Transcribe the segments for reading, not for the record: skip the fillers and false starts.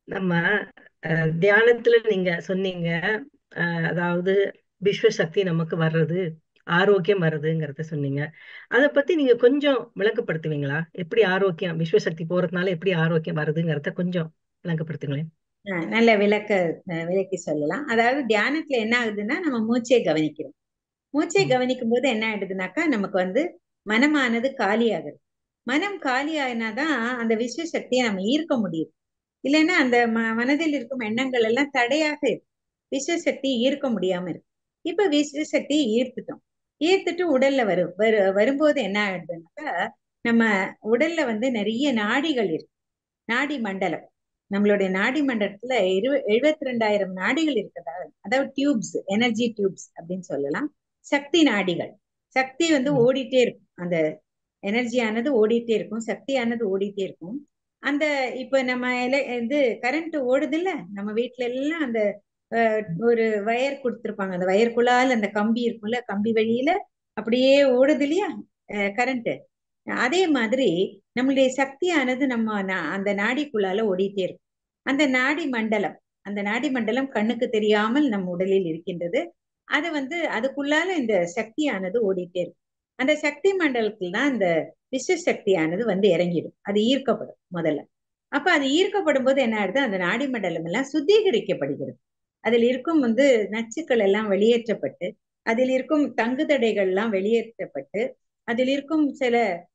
நம்ம தியானத்துல நீங்க சொன்னீங்க, அதாவது விஸ்வசக்தி நமக்கு வர்றது, ஆரோக்கியம் வர்றதுங்கிறத சொன்னீங்க. அத பத்தி நீங்க கொஞ்சம் விளக்கப்படுத்துவீங்களா? எப்படி ஆரோக்கியம் விஸ்வசக்தி போறதுனால எப்படி ஆரோக்கியம் வருதுங்கிறத கொஞ்சம் விளக்கப்படுத்துங்களேன். நல்ல விளக்கி சொல்லலாம். அதாவது தியானத்துல என்ன ஆகுதுன்னா நம்ம மூச்சை கவனிக்கிறோம். மூச்சை ம். கவனிக்கும் போது என்ன ஆயிடுதுனாக்கா நமக்கு மனமானது காலி ஆகுது. மனம் காலி ஆயினாதான் அந்த விஸ்வ சக்தியை நம்ம ஈர்க்க முடியும். இல்லைன்னா அந்த மனதில் இருக்கும் எண்ணங்கள் எல்லாம் தடையாக இருக்கு. விஸ்வ சக்தி ஈர்க்க முடியாம இருக்கு. இப்ப விஸ்வ சக்தியை ஈர்த்துட்டோம். ஈர்த்துட்டு உடல்ல வரும்போது என்ன ஆயிடுதுனாக்கா நம்ம உடல்ல நிறைய நாடிகள் இருக்கு. நாடி மண்டலம். நம்மளுடைய நாடி மண்டலத்துல 72,000 நாடிகள் இருக்கிறதா, அதாவது டியூப்ஸ், எனர்ஜி டியூப்ஸ் அப்படின்னு சொல்லலாம். சக்தி நாடிகள். சக்தி ம். ஓடிட்டே இருக்கும். அந்த எனர்ஜியானது ஓடிட்டே இருக்கும், சக்தியானது ஓடிட்டே இருக்கும். அந்த இப்ப நம்ம கரண்ட் ஓடுது இல்ல, நம்ம வீட்டுல எல்லாம் அந்த ஒரு வயர் கொடுத்துருப்பாங்க. அந்த வயருக்குள்ளால அந்த கம்பி இருக்கும்ல, கம்பி வழியில அப்படியே ஓடுது இல்லையா கரண்ட். அதே மாதிரி நம்மளுடைய சக்தியானது அந்த நாடிக்குள்ளால ஓடிட்டே இருக்கும். அந்த நாடி மண்டலம், அந்த நாடி மண்டலம் கண்ணுக்கு தெரியாமல் நம் உடலில் இருக்கின்றது. அது அதுக்குள்ளால இந்த சக்தியானது ஓடிட்டே இருக்கும். அந்த சக்தி மண்டலத்தில் தான் இந்த விஸ்வ சக்தியானது இறங்கிடும். அது ஈர்க்கப்படும் முதல்ல. அப்ப அது ஈர்க்கப்படும் போது என்ன ஆகுது, அந்த நாடி மண்டலம் எல்லாம் சுத்திகரிக்கப்படுகிறது. அதில் இருக்கும் நச்சுக்கள் எல்லாம் வெளியேற்றப்பட்டு, அதில் இருக்கும் தங்கு தடைகள் எல்லாம் வெளியேற்றப்பட்டு, அதில் இருக்கும் சில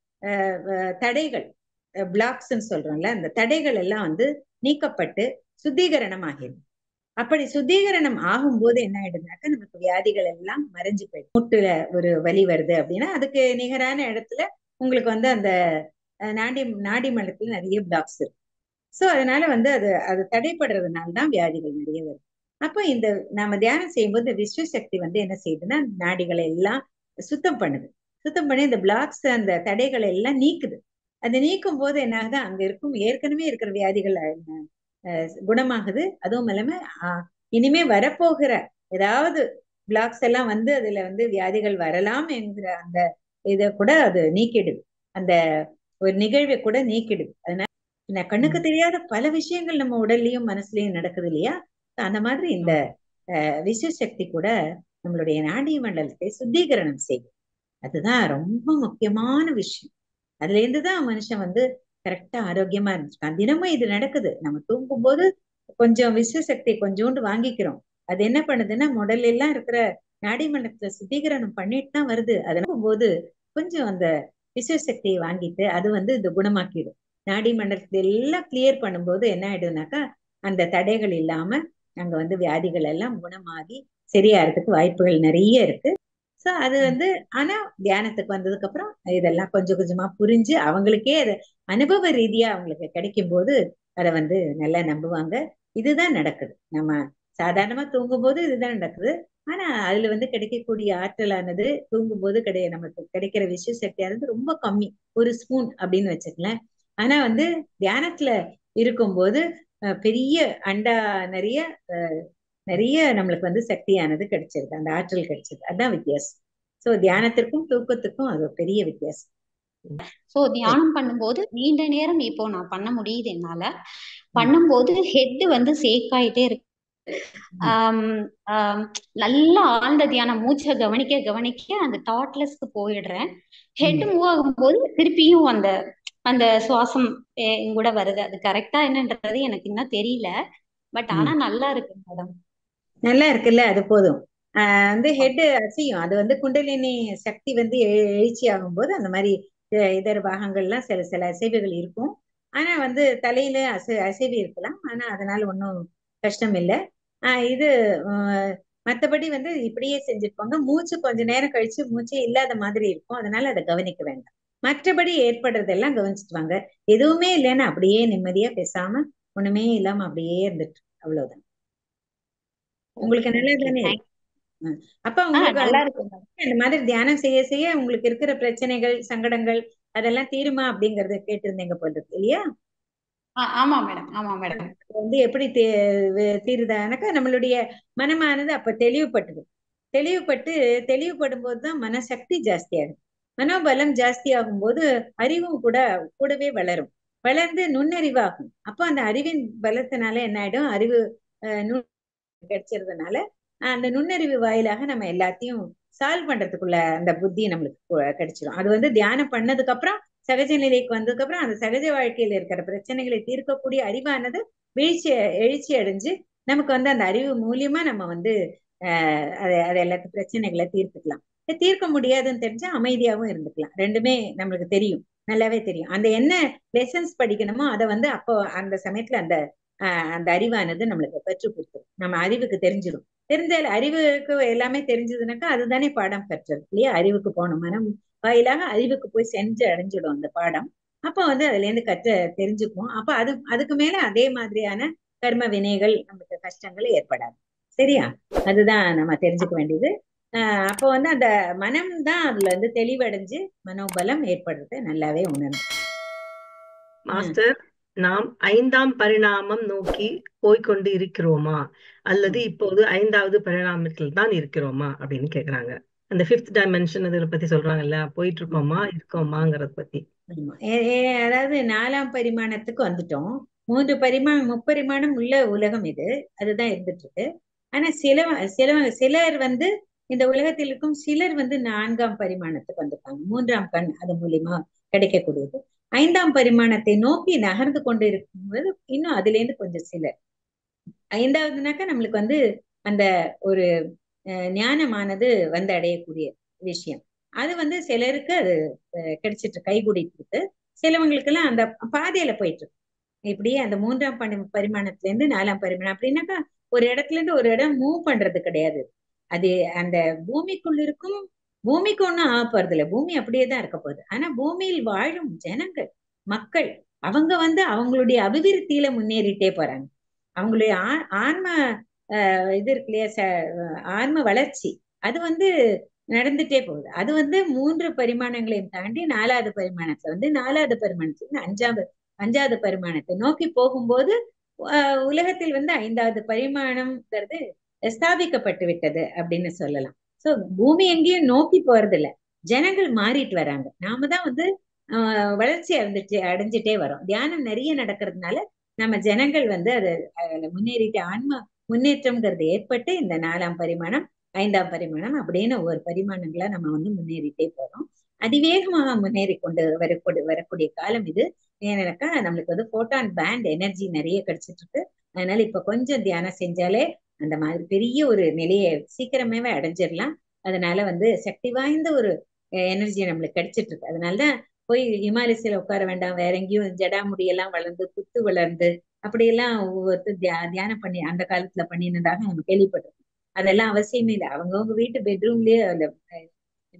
தடைகள், பிளாக்ஸ் சொல்றோம்ல, அந்த தடைகள் எல்லாம் நீக்கப்பட்டு சுத்திகரணம் ஆகிறது. அப்படி சுத்திகரணம் ஆகும்போது என்ன ஆயிடுனாக்கா நமக்கு வியாதிகள் எல்லாம் மறைஞ்சு போயிடும். மூட்டுல ஒரு வலி வருது அப்படின்னா அதுக்கு நிகரான இடத்துல உங்களுக்கு அந்த நாடி நாடி மண்டலத்துல நிறைய பிளாக்ஸ் இருக்கு. சோ அதனால அது அது தடைப்படுறதுனால தான் வியாதிகள் நிறைய வருது. அப்ப இந்த நாம தியானம் செய்யும்போது விஸ்வ சக்தி என்ன செய்யுதுன்னா நாடிகளை எல்லாம் சுத்தம் பண்ணுது. சுத்தம் பண்ணி இந்த பிளாக்ஸ், அந்த தடைகளை எல்லாம் நீக்குது. அது நீக்கும் போது என்ன ஆகுது, அங்க இருக்கும் ஏற்கனவே இருக்கிற வியாதிகள் குணமாகுது. அதுவும் இல்லாம இனிமே வரப்போகிற ஏதாவது பிளாக்ஸ் எல்லாம் அதுல வியாதிகள் வரலாம் என்கிற அந்த இதை கூட அது நீக்கிடுது. அந்த ஒரு நிகழ்வை கூட நீக்கிடுது. அதனால கண்ணுக்கு ம். தெரியாத பல விஷயங்கள் நம்ம உடல்லயும் மனசுலயும் நடக்குது இல்லையா? அந்த மாதிரி இந்த ஆமா. விச சக்தி கூட நம்மளுடைய நாடி மண்டலத்தை சுத்திகரணம் செய்யும். அதுதான் ரொம்ப முக்கியமான விஷயம். அதுல இருந்துதான் மனுஷன் கரெக்டா ஆரோக்கியமா இருந்துச்சுக்கான். தினமும் இது நடக்குது. நம்ம தூங்கும் போது கொஞ்சம் விச சக்தி கொஞ்சோண்டு வாங்கிக்கிறோம். அது என்ன பண்ணுதுன்னா உடல்ல எல்லாம் இருக்கிற நாடி மண்டலத்துல சுத்திகரணம் பண்ணிட்டு தான் வருது. அதனால போது கொஞ்சம் அந்த விச சக்தியை வாங்கிட்டு அது இந்த குணமாக்கிடும். நாடி மண்டலத்தை எல்லாம் கிளியர் பண்ணும்போது என்ன ஆயிடுதுனாக்கா அந்த தடைகள் இல்லாம அங்க வியாதிகள் எல்லாம் குணமாகி சரியாறதுக்கு வாய்ப்புகள் நிறைய இருக்கு. சோ அது ம். ஆனா தியானத்துக்கு வந்ததுக்கு அப்புறம் இதெல்லாம் கொஞ்சம் கொஞ்சமா புரிஞ்சு அவங்களுக்கே அது அனுபவ ரீதியா அவங்களுக்கு கிடைக்கும் போது அதை நல்லா நம்புவாங்க. இதுதான் நடக்குது. நம்ம சாதாரணமா தூங்கும் போது இதுதான் நடக்குது. ஆனா அதுல கிடைக்கக்கூடிய ஆற்றலானது தூங்கும் போது நமக்கு கிடைக்கிற விஷய சக்தியானது ரொம்ப கம்மி. ஒரு ஸ்பூன் அப்படின்னு வச்சுக்கலாம். ஆனா தியானத்துல இருக்கும்போது பெரிய அண்டா நிறைய நிறைய நம்மளுக்கு சக்தியானது கிடைச்சிருக்கு, அந்த ஆற்றல் கிடைச்சிருக்கு. அதுதான் வித்தியாசம். சோ தியானத்திற்கும் தூக்கத்துக்கும் அது ஒரு பெரிய வித்தியாசம். சோ தியானம் பண்ணும்போது நீண்ட நேரம் இப்போ நான் பண்ண முடியுது என்னால. ம். பண்ணும்போது ஹெட் சேக் ஆயிட்டே இருக்கு. ம். ஆம், ஆம், நல்லா ஆழ்ந்த தியானம் மூச்சை கவனிக்க கவனிக்க அந்த தாட்லெஸ்க்கு போயிடுறேன். ஹெட் ம். மூவ் ஆகும்போது திருப்பியும் அந்த அந்த சுவாசம் கூட வருது. அது கரெக்டா என்னன்றது எனக்கு இன்னும் தெரியல. பட் ஆனா ம். நல்லா இருக்கு மேடம். நல்லா இருக்குல்ல, அது போதும். ஹெட் அசையும். அது குண்டலினி சக்தி எழுச்சி ஆகும் போது அந்த மாதிரி இதர பாகங்கள்லாம் சில சில அசைவுகள் இருக்கும். ஆனா தலையில அசைவு இருக்கலாம். ஆனா அதனால ஒன்றும் கஷ்டம் இல்லை. இது மற்றபடி இப்படியே செஞ்சிருப்பாங்க. மூச்சு கொஞ்ச நேரம் கழிச்சு மூச்சே இல்லாத மாதிரி இருக்கும். அதனால அதை கவனிக்க வேண்டாம். மற்றபடி ஏற்படுறதெல்லாம் கவனிச்சுட்டு வாங்க. எதுவுமே இல்லைன்னா அப்படியே நிம்மதியா பேசாம ஒண்ணுமே இல்லாம அப்படியே இருந்துட்டு அவ்வளவுதான். ஓகே உங்களுக்கு நல்லது ஓகே தானே தேங்க். இருக்கு. அப்ப உங்களுக்கு நல்லா இருக்கு மேடம். இந்த மாதிரி தியானம் செய்ய செய்ய உங்களுக்கு இருக்கிற பிரச்சனைகள், சங்கடங்கள் அதெல்லாம் தீருமா அப்படிங்கறத கேட்டிருந்தீங்க போல இருக்கு இல்லையா? ஆமா மேடம், ஆமா மேடம். எப்படி தீருதானாக்கா நம்மளுடைய மனமானது அப்ப தெளிவுபட்டுது. தெளிவுபட்டு தெளிவுபடும் போதுதான் மனசக்தி ஜாஸ்தியாகும். மனோபலம் ஜாஸ்தி ஆகும் போது அறிவும் கூட கூடவே வளரும். வளர்ந்து நுண்ணறிவாகும். அப்போ அந்த அறிவின் பலத்தினால என்ன ஆயிடும், அறிவு கிடைச்சதுனால அந்த நுண்ணறிவு வாயிலாக நம்ம எல்லாத்தையும் சால்வ் பண்றதுக்குள்ள அந்த புத்தி நம்மளுக்கு கிடைச்சிடும். அது வந்து தியானம் பண்ணதுக்கு அப்புறம் சகஜ நிலைக்கு வந்ததுக்கு அப்புறம் அந்த சகஜ வாழ்க்கையில இருக்கிற பிரச்சனைகளை தீர்க்கக்கூடிய அறிவானது எழுச்சி அடைஞ்சு நமக்கு வந்து அந்த அறிவு மூலியமா நம்ம வந்து அது எல்லாத்து பிரச்சனைகளை தீர்த்துக்கலாம். தீர்க்க முடியாதுன்னு தெரிஞ்சா அமைதியாவும் இருந்துக்கலாம். ரெண்டுமே நம்மளுக்கு தெரியும், நல்லாவே தெரியும். அந்த என்ன லெசன்ஸ் படிக்கணுமோ அதை வந்து அப்போ அந்த சமயத்துல அந்த அந்த அறிவானது நம்மளுக்கு கற்றுக் கொடுத்துரும். நம்ம அறிவுக்கு தெரிஞ்சிடும். தெரிஞ்சால் அறிவுக்கு எல்லாமே தெரிஞ்சதுனாக்கா அதுதானே பாடம் கற்றது இல்லையா? அறிவுக்கு போன மனம் வாயிலாக அறிவுக்கு போய் சென்று அடைஞ்சிடும் அந்த பாடம். அப்ப வந்து அதுல இருந்து தெரிஞ்சுக்குவோம். அப்ப அதுக்கு மேல அதே மாதிரியான கர்ம வினைகள் நமக்கு கஷ்டங்கள் ஏற்படாது. சரியா? அதுதான் நம்ம தெரிஞ்சுக்க வேண்டியது. அப்போ வந்து அந்த மனம் தான் அதுல இருந்து தெளிவடைஞ்சு மனோபலம் ஏற்படுறது நல்லாவே உணர்ந்து. மாஸ்டர், நாம் 5ஆம் பரிணாமம் நோக்கி போய்கொண்டு இருக்கிறோமா அல்லது இப்போது 5வது பரிணாமத்தில் தான் இருக்கிறோமா அப்படின்னு கேக்குறாங்க. அந்த 5th டைமென்ஷன் இதுல பத்தி சொல்றாங்கல்ல, போயிட்டு இருக்கோமாங்கிறத பத்தி. அதாவது 4ஆம் பரிமாணத்துக்கு வந்துட்டோம். 3 முப்பரிமாணம் உள்ள உலகம் இது, அதுதான் இருந்துட்டு இருக்கு. ஆனா சிலர் வந்து இந்த உலகத்தில் இருக்கும் சிலர் வந்து 4ஆம் பரிமாணத்துக்கு வந்திருக்காங்க. 3ஆம் கண் அது மூலியமா கிடைக்கக்கூடியது. 5ஆம் பரிமாணத்தை நோக்கி நகர்ந்து கொண்டு இருக்கும்போது இன்னும் அதுல இருந்து கொஞ்சம் சிலர். 5ஆவதுனாக்கா நம்மளுக்கு வந்து அந்த ஒரு ஞானமானது வந்து அடையக்கூடிய விஷயம். அது வந்து சிலருக்கு அது கிடைச்சிட்டு கைகூடிட்டு இருக்கு. சிலவங்களுக்கு எல்லாம் அந்த பாதையில போயிட்டு இருக்கு. இப்படியே அந்த 3ஆம் பரிமாணத்துல இருந்து 4ஆம் பரிமாணம் அப்படின்னாக்கா ஒரு இடத்துல இருந்து ஒரு இடம் மூவ் பண்றது கிடையாது. அது அந்த பூமிக்குள் இருக்கும். பூமிக்கு ஒண்ணும் ஆக போறது இல்லை, பூமி அப்படியேதான் இருக்க போகுது. ஆனா பூமியில் வாழும் ஜனங்கள், மக்கள், அவங்க வந்து அவங்களுடைய அபிவிருத்தியில முன்னேறிட்டே போறாங்க. அவங்களுடைய ஆன்ம இது இருக்கு இல்லையா, ஆன்ம வளர்ச்சி அது வந்து நடந்துட்டே போகுது. அது வந்து 3 பரிமாணங்களையும் தாண்டி 4வது பரிமாணத்துல வந்து 4வது பரிமாணத்துல 5வது பரிமாணத்தை நோக்கி போகும்போது உலகத்தில் வந்து 5வது பரிமாணம்ங்கிறது ஸ்தாபிக்கப்பட்டு விட்டது அப்படின்னு சொல்லலாம். சோ பூமி எங்கேயும் நோக்கி போறது இல்ல, ஜனங்கள் மாறிட்டு வராங்க. நாம தான் வந்து வளர்ச்சி அடைஞ்சிட்டே வரோம். தியானம் நிறைய நடக்கிறதுனால நம்ம ஜனங்கள் வந்து அதை முன்னேறிட்டு ஆன்மா முன்னேற்றம்ங்கிறது ஏற்பட்டு இந்த 4ஆம் பரிமாணம் 5ஆம் பரிமாணம் அப்படின்னு ஒவ்வொரு பரிமாணங்களா நம்ம வந்து முன்னேறிட்டே போறோம். அதிவேகமாக முன்னேறி கொண்டு வரக்கூடிய காலம் இது. ஏன்னாக்கா நம்மளுக்கு வந்து போட்டான் பேண்ட் எனர்ஜி நிறைய கிடைச்சிட்டு இருக்கு. அதனால இப்ப கொஞ்சம் தியானம் செஞ்சாலே அந்த மாதிரி பெரிய ஒரு நிலையை சீக்கிரமே அடைஞ்சிடலாம். அதனால வந்து சக்தி வாய்ந்த ஒரு எனர்ஜி நம்மளுக்கு கிடைச்சிட்டு இருக்கு. அதனாலதான் போய் ஹிமாலயஸ்ல உட்கார வேண்டாம், வேற எங்கேயும் ஜடாமுடியெல்லாம் வளர்ந்து புத்து வளர்ந்து அப்படியெல்லாம் ஒவ்வொருத்தர் தியானம் பண்ணி அந்த காலத்துல பண்ணினதாக நம்ம கேள்விப்பட்டிருக்கோம். அதெல்லாம் அவசியமே இல்லை. அவங்கவுங்க வீட்டு பெட்ரூம்லயே அந்த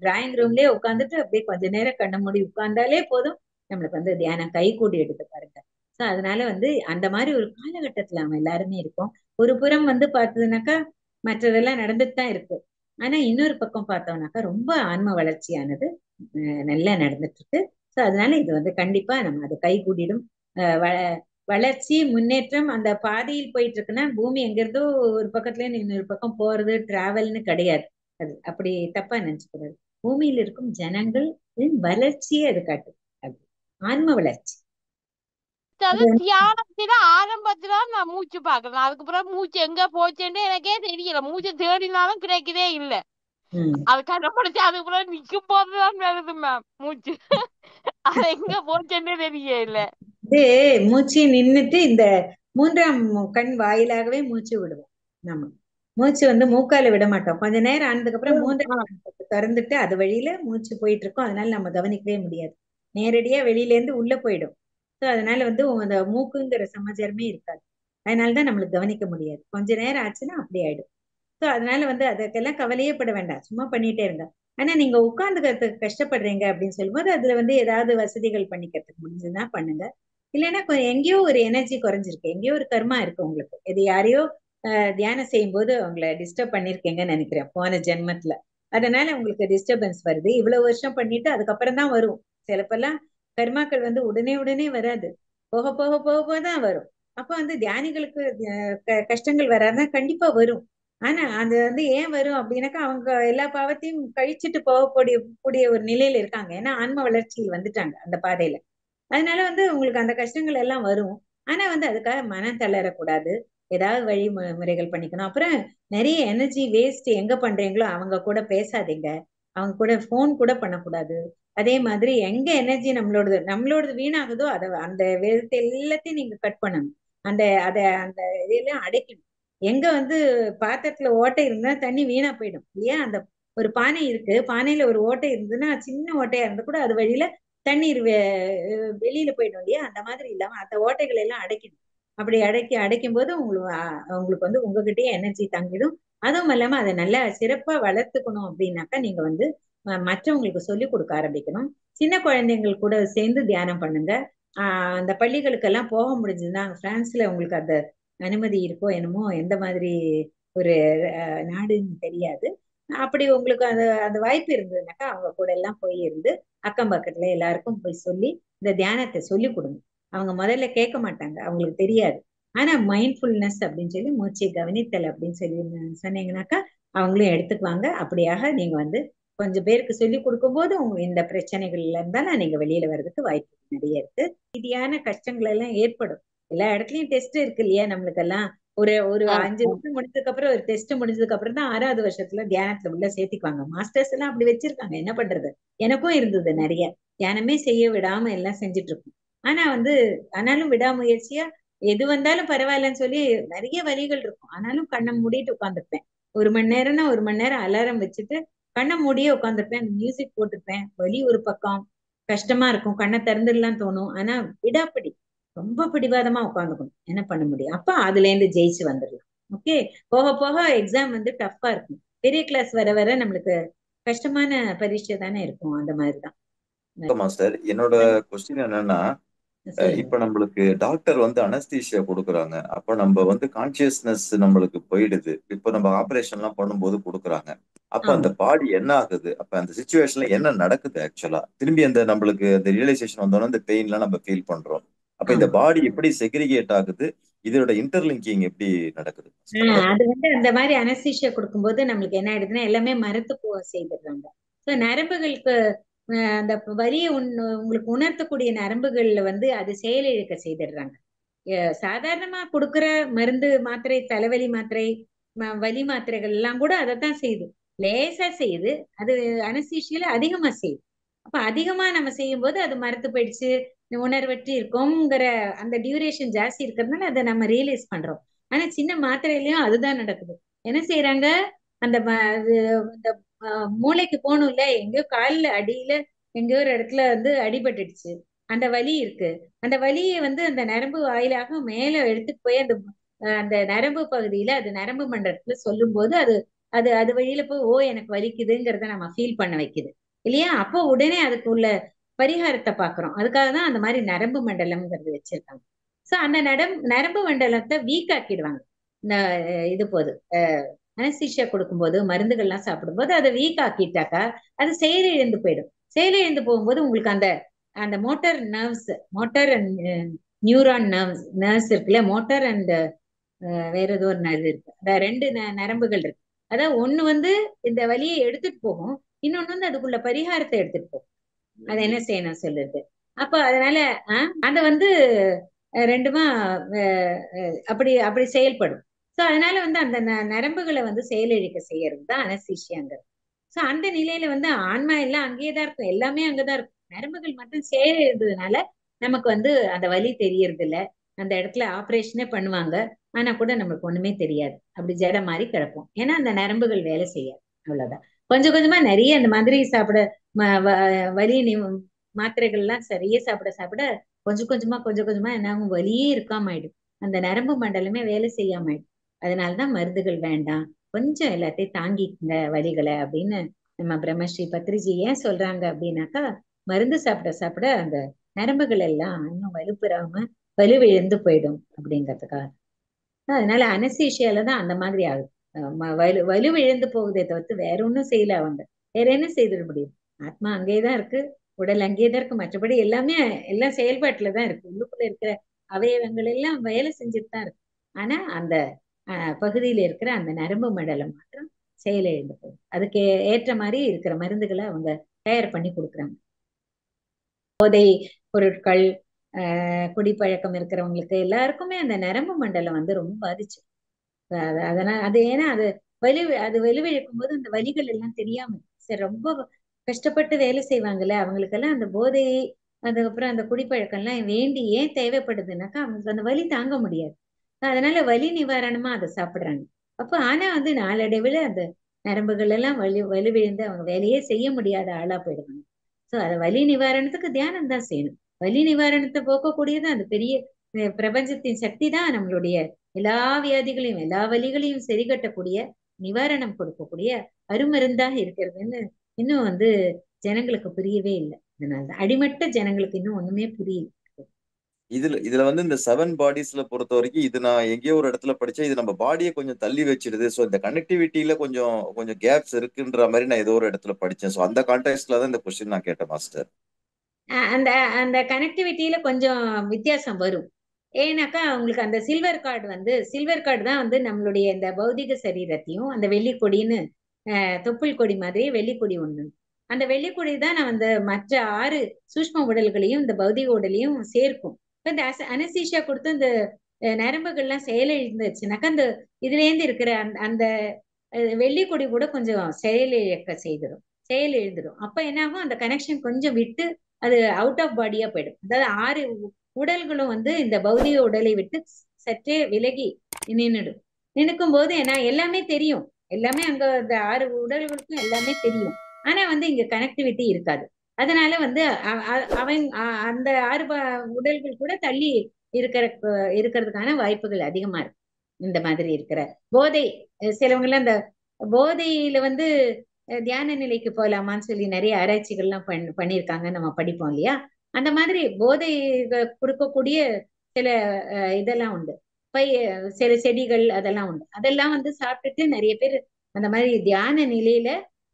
டிராயிங் ரூம்லயே உட்காந்துட்டு அப்படியே கொஞ்ச நேரம் கண்ண மூடி உட்கார்ந்தாலே போதும், நம்மளுக்கு வந்து தியானம் கை கூடி எடுத்து பாருங்க. சோ அதனால வந்து அந்த மாதிரி ஒரு காலகட்டத்துல நம்ம எல்லாருமே இருக்கோம். ஒரு புறம் வந்து பார்த்ததுனாக்கா மற்றதெல்லாம் நடந்துட்டு தான் இருக்கு. ஆனா இன்னொரு பக்கம் பார்த்தோம்னாக்கா ரொம்ப ஆன்ம வளர்ச்சியானது நல்லா நடந்துட்டு இருக்கு. சோ அதனால இது வந்து கண்டிப்பா நம்ம அது கை கூடிடும். வளர்ச்சி முன்னேற்றம் அந்த பாதையில் போயிட்டு இருக்குன்னா பூமி எங்கிருந்தோ ஒரு பக்கத்துல இருந்து இன்னொரு பக்கம் போறது டிராவல்னு கிடையாது. அது அப்படி தப்பா நினைச்சுக்கூடாது. பூமியில் இருக்கும் ஜனங்களின் வளர்ச்சியே அது காட்டுது. அது ஆன்ம வளர்ச்சி. தியானத்துல ஆரம்பத்துல நான் மூச்சு பாக்குறேன், அதுக்கப்புறம் மூச்சு எங்க போச்சுன்னு எனக்கே தெரியல. மூச்சு தேடினாலும் கிடைக்கவே இல்லை. அது கண்டுபிடிச்சு அதுக்கப்புறம் நிக்கும் போதுதான் வருது மேம் மூச்சு. அது எங்க போச்சுன்னே தெரியல. மூச்சு நின்னுட்டு இந்த 3ஆம் கண் வாயிலாகவே மூச்சு விடுவோம். நம்ம மூச்சு வந்து மூக்கால விட மாட்டோம். கொஞ்ச நேரம் ஆனதுக்கு அப்புறம் 3ஆம் திறந்துட்டு அது வழியில மூச்சு போயிட்டு இருக்கோம். அதனால நம்ம கவனிக்கவே முடியாது, நேரடியா வெளியில இருந்து உள்ள போயிடும். சோ அதனால வந்து அந்த மூக்குங்கிற சமாச்சாரமே இருக்காது. அதனாலதான் நம்மளுக்கு கவனிக்க முடியாது. கொஞ்ச நேரம் ஆச்சுன்னா அப்படி ஆயிடும். சோ அதனால வந்து அதுக்கெல்லாம் கவலையே பட வேண்டாம், சும்மா பண்ணிட்டே இருங்க. ஆனா நீங்க உட்கார்ந்துக்கிறதுக்கு கஷ்டப்படுறீங்க அப்படின்னு சொல்லும்போது அதுல வந்து ஏதாவது வசதிகள் பண்ணிக்கிறதுக்கு முடிஞ்சதுன்னா பண்ணுங்க. இல்லைன்னா எங்கேயோ ஒரு எனர்ஜி குறைஞ்சிருக்கு, எங்கேயோ ஒரு கர்மா இருக்கு உங்களுக்கு. இது யாரையோ தியானம் செய்யும் போது உங்களை டிஸ்டர்ப் பண்ணிருக்கீங்கன்னு நினைக்கிறேன் போன ஜென்மத்துல. அதனால உங்களுக்கு டிஸ்டர்பன்ஸ் வருது. இவ்வளவு வருஷம் பண்ணிட்டு அதுக்கப்புறம் தான் வரும். சிலப்பெல்லாம் கர்மாக்கள் வந்து உடனே வராது, போக போக போக போகதான் வரும். அப்ப வந்து தியானிகளுக்கு கஷ்டங்கள் வராதுன்னா கண்டிப்பா வரும். ஆனா அது வந்து ஏன் வரும் அப்படின்னாக்கா அவங்க எல்லா பாவத்தையும் கழிச்சுட்டு போகக்கூடிய ஒரு நிலையில இருக்காங்க. ஏன்னா ஆன்ம வளர்ச்சியில் வந்துட்டாங்க அந்த பாதையில. அதனால வந்து உங்களுக்கு அந்த கஷ்டங்கள் எல்லாம் வரும். ஆனா வந்து அதுக்காக மனம் தளரக்கூடாது. ஏதாவது முறைகள் பண்ணிக்கணும். அப்புறம் நிறைய எனர்ஜி வேஸ்ட் எங்க பண்றீங்களோ அவங்க கூட பேசாதீங்க. அவங்க கூட போன் கூட பண்ணக்கூடாது. அதே மாதிரி எங்க எனர்ஜி நம்மளோடது வீணாகுதோ அதை அந்த விதத்தை எல்லாத்தையும் நீங்க கட் பண்ணணும். அந்த இதெல்லாம் அடைக்கணும். எங்க வந்து பாத்திரத்துல ஓட்டை இருந்தா தண்ணி வீணா போயிடும் இல்லையா? அந்த ஒரு பானை இருக்கு, பானையில ஒரு ஓட்டை இருந்ததுன்னா சின்ன ஓட்டையா இருந்தா கூட அது வழியில தண்ணீர் வெளியில போயிடும் இல்லையா? அந்த மாதிரி இல்லாம அந்த ஓட்டைகளை எல்லாம் அடைக்கணும். அப்படி அடைக்கும் போது உங்களுக்கு வந்து உங்ககிட்டயே எனர்ஜி தங்கிடும். அதுவும் இல்லாம அதை நல்லா சிறப்பா வளர்த்துக்கணும் அப்படின்னாக்கா நீங்க வந்து மற்றவங்களுக்கு சொல்லி கொடுக்க ஆரம்பிக்கணும். சின்ன குழந்தைங்கள் கூட சேர்ந்து தியானம் பண்ணுங்க. அந்த பள்ளிகளுக்கெல்லாம் போக முடிஞ்சதுன்னா, பிரான்ஸ்ல உங்களுக்கு அந்த அனுமதி இருக்கோ என்னமோ, எந்த மாதிரி ஒரு நாடுன்னு தெரியாது. அப்படி உங்களுக்கு அந்த அந்த வாய்ப்பு இருந்ததுனாக்கா அவங்க கூட எல்லாம் போய் இருந்து அக்கம் பக்கத்துல எல்லாருக்கும் போய் சொல்லி இந்த தியானத்தை சொல்லி கொடுங்க. அவங்க முதல்ல கேட்க மாட்டாங்க, அவங்களுக்கு தெரியாது. ஆனா மைண்ட்ஃபுல்னஸ் அப்படின்னு சொல்லி மூச்சை கவனித்தல் அப்படின்னு சொல்லி சொன்னீங்கன்னாக்கா அவங்களும் எடுத்துக்குவாங்க. அப்படியாக நீங்க வந்து கொஞ்சம் பேருக்கு சொல்லி கொடுக்கும் போது உங்க இந்த பிரச்சனைகள்ல இருந்தாலும் நீங்க வெளியில வர்றதுக்கு வாய்ப்பு நிறைய இருக்கு. ரீதியான கஷ்டங்கள் எல்லாம் ஏற்படும். எல்லா இடத்துலயும் டெஸ்ட் இருக்கு இல்லையா? நம்மளுக்கு எல்லாம் ஒரு 5 வருஷம் முடிஞ்சதுக்கு அப்புறம் ஒரு டெஸ்ட் முடிஞ்சதுக்கு அப்புறம் தான் 6வது வருஷத்துல தியானத்துல உள்ள சேர்த்திக்குவாங்க. மாஸ்டர்ஸ் எல்லாம் அப்படி வச்சிருக்காங்க. என்ன பண்றது? எனக்கும் இருந்தது நிறைய. தியானமே செய்ய விடாம எல்லாம் செஞ்சுட்டு இருக்கும். ஆனா வந்து ஆனாலும் விடாமுயற்சியா எது வந்தாலும் பரவாயில்லன்னு சொல்லி நிறைய வலிகள் இருக்கும். ஆனாலும் கண்ணை மூடிட்டு உட்காந்துருப்பேன். 1 மணி நேரம்னா 1 மணி நேரம் அலாரம் வச்சுட்டு கண்ணை மூடியே உட்காந்துருப்பேன். மியூசிக் போட்டிருப்பேன். வலி ஒரு பக்கம் கஷ்டமா இருக்கும். கண்ணை திறந்துடலாம் தோணும். ஆனா விடாப்பிடி ரொம்ப பிடிவாதமா உட்காந்துக்கணும். என்ன பண்ண முடியும்? அப்ப அதுல இருந்து ஜெயிச்சு வந்துடலாம். ஓகே. போக போக எக்ஸாம் வந்து டஃப்பா இருக்கும். பெரிய கிளாஸ் வர வர நம்மளுக்கு கஷ்டமான பரீட்சை தானே இருக்கும். அந்த மாதிரிதான். மாஸ்டர், என்னோட கொஸ்டின் என்னன்னா, இப்ப நம்மளுக்கு டாக்டர் வந்து அனஸ்தீசியா கொடுக்குறாங்க. அப்ப நம்ம வந்து கான்சியஸ்னஸ் நம்மளுக்கு போயிடுது. இப்ப நம்ம ஆபரேஷன் எல்லாம் பண்ணும்போது கொடுக்குறாங்க. அப்ப அந்த பாடி என்ன ஆகுது? அப்ப அந்த சிச்சுவேஷன்ல என்ன நடக்குது? ஆக்சுவலா திரும்பி அந்த நம்மளுக்கு அந்த ரியலைசேஷன் வந்தோம்னா அந்த பெயின்லாம் நம்ம ஃபீல் பண்றோம். அப்ப இந்த பாடி எப்படி செக்ரிகேட் ஆகுது? இதோட இன்டர்லிங்கிங் எப்படி நடக்குது? அது வந்து அந்த மாதிரி அனஸ்தீசியா கொடுக்கும்போது நம்மளுக்கு என்ன ஆயிடுதுன்னா எல்லாமே மரத்து போக செய்திடுறாங்க. நரம்புகளுக்கு அந்த வலியை உங்களுக்கு உணர்த்தக்கூடிய நரம்புகள்ல வந்து அது செயலிழக்க செய்திடுறாங்க. சாதாரணமா கொடுக்குற மருந்து மாத்திரை, தலைவலி மாத்திரை, வலி மாத்திரைகள் எல்லாம் கூட அதைத்தான் செய்யுது. லேசா செய்யுது. அது அனஸ்தீசியால அதிகமா செய்யுது. அப்ப அதிகமா நம்ம செய்யும் போது அது மரத்து போயிடுச்சு, உணர்வற்றி இருக்கோங்கிற அந்த டியூரேஷன் ஜாஸ்தி இருக்கிறதுனால அதை நம்ம ரியலைஸ் பண்றோம். ஆனா சின்ன மாத்திரையிலயும் அதுதான் நடக்குது. என்ன செய்யறாங்க? அந்த மூளைக்கு போகணும்ல, எங்கேயோ காலில் அடியில எங்கேயோ ஒரு இடத்துல வந்து அடிபட்டுடுச்சு, அந்த வலி இருக்கு. அந்த வலியை வந்து அந்த நரம்பு வாயிலாக மேல எடுத்துட்டு போய் அந்த அந்த நரம்பு பகுதியில அது நரம்பு மண்டலத்துல சொல்லும் போது அது அது அது வழியில போய் ஓ எனக்கு வலிக்குதுங்கிறத நம்ம ஃபீல் பண்ண வைக்குது இல்லையா? அப்போ உடனே அதுக்குள்ள பரிகாரத்தை பாக்குறோம். அதுக்காக தான் அந்த மாதிரி நரம்பு மண்டலம்ங்கிறது வச்சிருக்காங்க. சோ அந்த நரம்பு மண்டலத்தை வீக் ஆக்கிடுவாங்க. இந்த இது போது அனஸ்தீசியா கொடுக்கும்போது மருந்துகள்லாம் சாப்பிடும்போது அதை வீக் ஆக்கிட்டாக்கா அது செயலிழந்து போயிடும். செயலிழந்து போகும்போது உங்களுக்கு அந்த அந்த மோட்டார் அண்ட் நியூரான் நர்வ்ஸ் இருக்குல்ல, மோட்டார் அண்ட் வேற ஏதோ ஒரு நர்வு இருக்கு. அந்த 2 நரம்புகள் இருக்கு. அதாவது ஒண்ணு வந்து இந்த வலியை எடுத்துட்டு போகும், இன்னொன்னு வந்து அதுக்குள்ள பரிகாரத்தை எடுத்துட்டு போகும். அதை என்ன செய்யணும் சொல்லுது. அப்ப அதனால அந்த வந்து ரெண்டுமா அப்படி அப்படி செயல்படும். சோ அதனால வந்து அந்த நரம்புகளை வந்து செயலிழக்க செய்யறது தான் அனஸ்தீசியாங்கிறது. சோ அந்த நிலையில வந்து ஆன்மா எல்லாம் அங்கேயேதான் இருக்கும், எல்லாமே அங்கதான் இருக்கும். நரம்புகள் மட்டும் செயலிழந்ததுனால நமக்கு வந்து அந்த வலி தெரியறது இல்ல. அந்த இடத்துல ஆபரேஷனே பண்ணுவாங்க, ஆனா கூட நமக்கு ஒண்ணுமே தெரியாது. அப்படி ஜட மாதிரி கிடப்போம். ஏன்னா அந்த நரம்புகள் வேலை செய்யாது. அவ்வளவுதான். கொஞ்சம் கொஞ்சமா நிறைய அந்த மாதிரி சாப்பிட வலி மாத்திரைகள் எல்லாம் சரியா சாப்பிட சாப்பிட கொஞ்சம் கொஞ்சமா என்ன ஆகும்? வலியே இருக்காம ஆயிடும். அந்த நரம்பு மண்டலமே வேலை செய்யாம ஆயிடும். அதனாலதான் மருந்துகள் வேண்டாம், கொஞ்சம் எல்லாத்தையும் தாங்கிக்குங்க வலிகளை அப்படின்னு நம்ம பிரம்மஸ்ரீ பத்ரிஜி ஏன் சொல்றாங்க அப்படின்னாக்கா, மருந்து சாப்பிட சாப்பிட அந்த நரம்புகள் எல்லாம் இன்னும் வலுப்பெறாம வலுவிழந்து போயிடும் அப்படிங்கிறதுக்காக. அதனால அனஸ்தீசியால தான் அந்த மாதிரி ஆகுது. வலுவிழந்து போகுதே தவிர்த்து வேற ஒன்றும் செய்யல அவங்க. வேற என்ன செய்திட முடியும்? ஆத்மா அங்கேயேதான் இருக்கு, உடல் அங்கேயேதான் இருக்கு, மற்றபடி எல்லாமே எல்லாம் செயல்பாட்டுலதான் இருக்கு. உள்ளுக்குள்ள இருக்கிற அவயவங்கள் எல்லாம் வேலை செஞ்சுட்டு தான் இருக்கு. ஆனா அந்த பகுதியில இருக்கிற அந்த நரம்பு மண்டலம் மாத்திரம் செயலிழந்து போகுது. அதுக்கு ஏற்ற மாதிரி இருக்கிற மருந்துகளை அவங்க தயார் பண்ணி கொடுக்குறாங்க. போதை பொருட்கள், குடிப்பழக்கம் இருக்கிறவங்களுக்கு எல்லாருக்குமே அந்த நரம்பு மண்டலம் வந்து ரொம்ப பாதிச்சு. அதனால அது ஏன்னா அது வலுவிழக்கும் போது அந்த வலிகள் எல்லாம் தெரியாம சரி ரொம்ப கஷ்டப்பட்டு வேலை செய்வாங்கல்ல, அவங்களுக்கெல்லாம் அந்த போதை, அதுக்கப்புறம் அந்த குடிப்பழக்கம் எல்லாம் வேண்டி ஏன் தேவைப்படுதுன்னாக்கா அவங்களுக்கு அந்த வலி தாங்க முடியாது. அதனால வலி நிவாரணமா அதை சாப்பிடுறாங்க. அப்ப ஆனா வந்து நாளடைவுல அந்த நரம்புகள் எல்லாம் வலுவிழந்து அவங்க வேலையே செய்ய முடியாத ஆளா போயிடுவாங்க. சோ அத வலி நிவாரணத்துக்கு தியானம் தான் செய்யணும். வலி நிவாரணத்தை போக்கக்கூடியது அந்த பெரிய பிரபஞ்சத்தின் சக்தி தான் நம்மளுடைய எல்லா வியாதிகளையும் எல்லா வலிகளையும் சரி கட்டக்கூடிய, நிவாரணம் கொடுக்கக்கூடிய அருமருந்தாக இருக்கிறதுன்னு இன்னும் வந்து ஜனங்களுக்கு புரியவே இல்லை. அதனால அடிமட்ட ஜனங்களுக்கு இன்னும் ஒண்ணுமே புரியல. இதுல வந்து இந்த 7 பாடிஸ்ல பொறுத்த வரைக்கும் இது நான் எங்கேயோ ஒரு இடத்துல படிச்சேன். இது நம்ம பாடியை கொஞ்சம் தள்ளி வச்சிடுது. ஸோ இந்த கனெக்டிவிட்டியில கொஞ்சம் கொஞ்சம் கேப்ஸ் இருக்குன்ற மாதிரி நான் ஏதோ ஒரு இடத்துல படிச்சேன். ஸோ அந்த கான்டெக்ட்ல தான் இந்த கொஸ்டின் நான் கேட்டேன் மாஸ்டர். அந்த அந்த கனெக்டிவிட்டியில கொஞ்சம் வித்தியாசம் வரும். ஏன்னாக்கா உங்களுக்கு அந்த சில்வர் கார்டு தான் வந்து நம்மளுடைய இந்த பௌதிக சரீரத்தையும் அந்த வெள்ளிக்கொடின்னு தொப்புள் கொடி மாதிரி வெள்ளிக்கொடி ஒண்ணு. அந்த வெள்ளிக்கொடி தான் நான் அந்த மற்ற 6 சூஷ்ம உடல்களையும் இந்த பௌதிக உடலையும் சேர்க்கும். இப்ப இந்த அனசீஷியா கொடுத்து இந்த நரம்புகள்லாம் செயலிழந்துச்சுனாக்கா அந்த இதுல இருந்து இருக்கிற அந்த அந்த வெள்ளிக்கொடி கூட கொஞ்சம் செயலிழந்துடும். அப்ப என்ன ஆகும், அந்த கனெக்ஷன் கொஞ்சம் விட்டு அது அவுட் ஆஃப் பாடியா போயிடும். அதாவது 6 உடல்களும் வந்து இந்த பௌதிக உடலை விட்டு சற்றே விலகி நின்னுடும். நினைக்கும் போது ஏன்னா எல்லாமே தெரியும், எல்லாமே அங்க இந்த 6 உடல்களுக்கும் எல்லாமே தெரியும். ஆனா வந்து இங்க கனெக்டிவிட்டி இருக்காது. அதனால வந்து அந்த 6 உடல்கள் கூட தள்ளி இருக்கிறதுக்கான வாய்ப்புகள் அதிகமா இருக்கு. இந்த மாதிரி இருக்கிற போதை, சிலவங்க எல்லாம் இந்த போதையில வந்து தியான நிலைக்கு போகலாமான்னு சொல்லி நிறைய ஆராய்ச்சிகள்லாம் பண்ணியிருக்காங்க, நம்ம படிப்போம் இல்லையா. அந்த மாதிரி போதை கொடுக்கக்கூடிய சில இதெல்லாம் உண்டு. சில செடிகள் அதெல்லாம் உண்டு. அதெல்லாம் வந்து சாப்பிட்டுட்டு நிறைய பேர் அந்த மாதிரி தியான நிலையில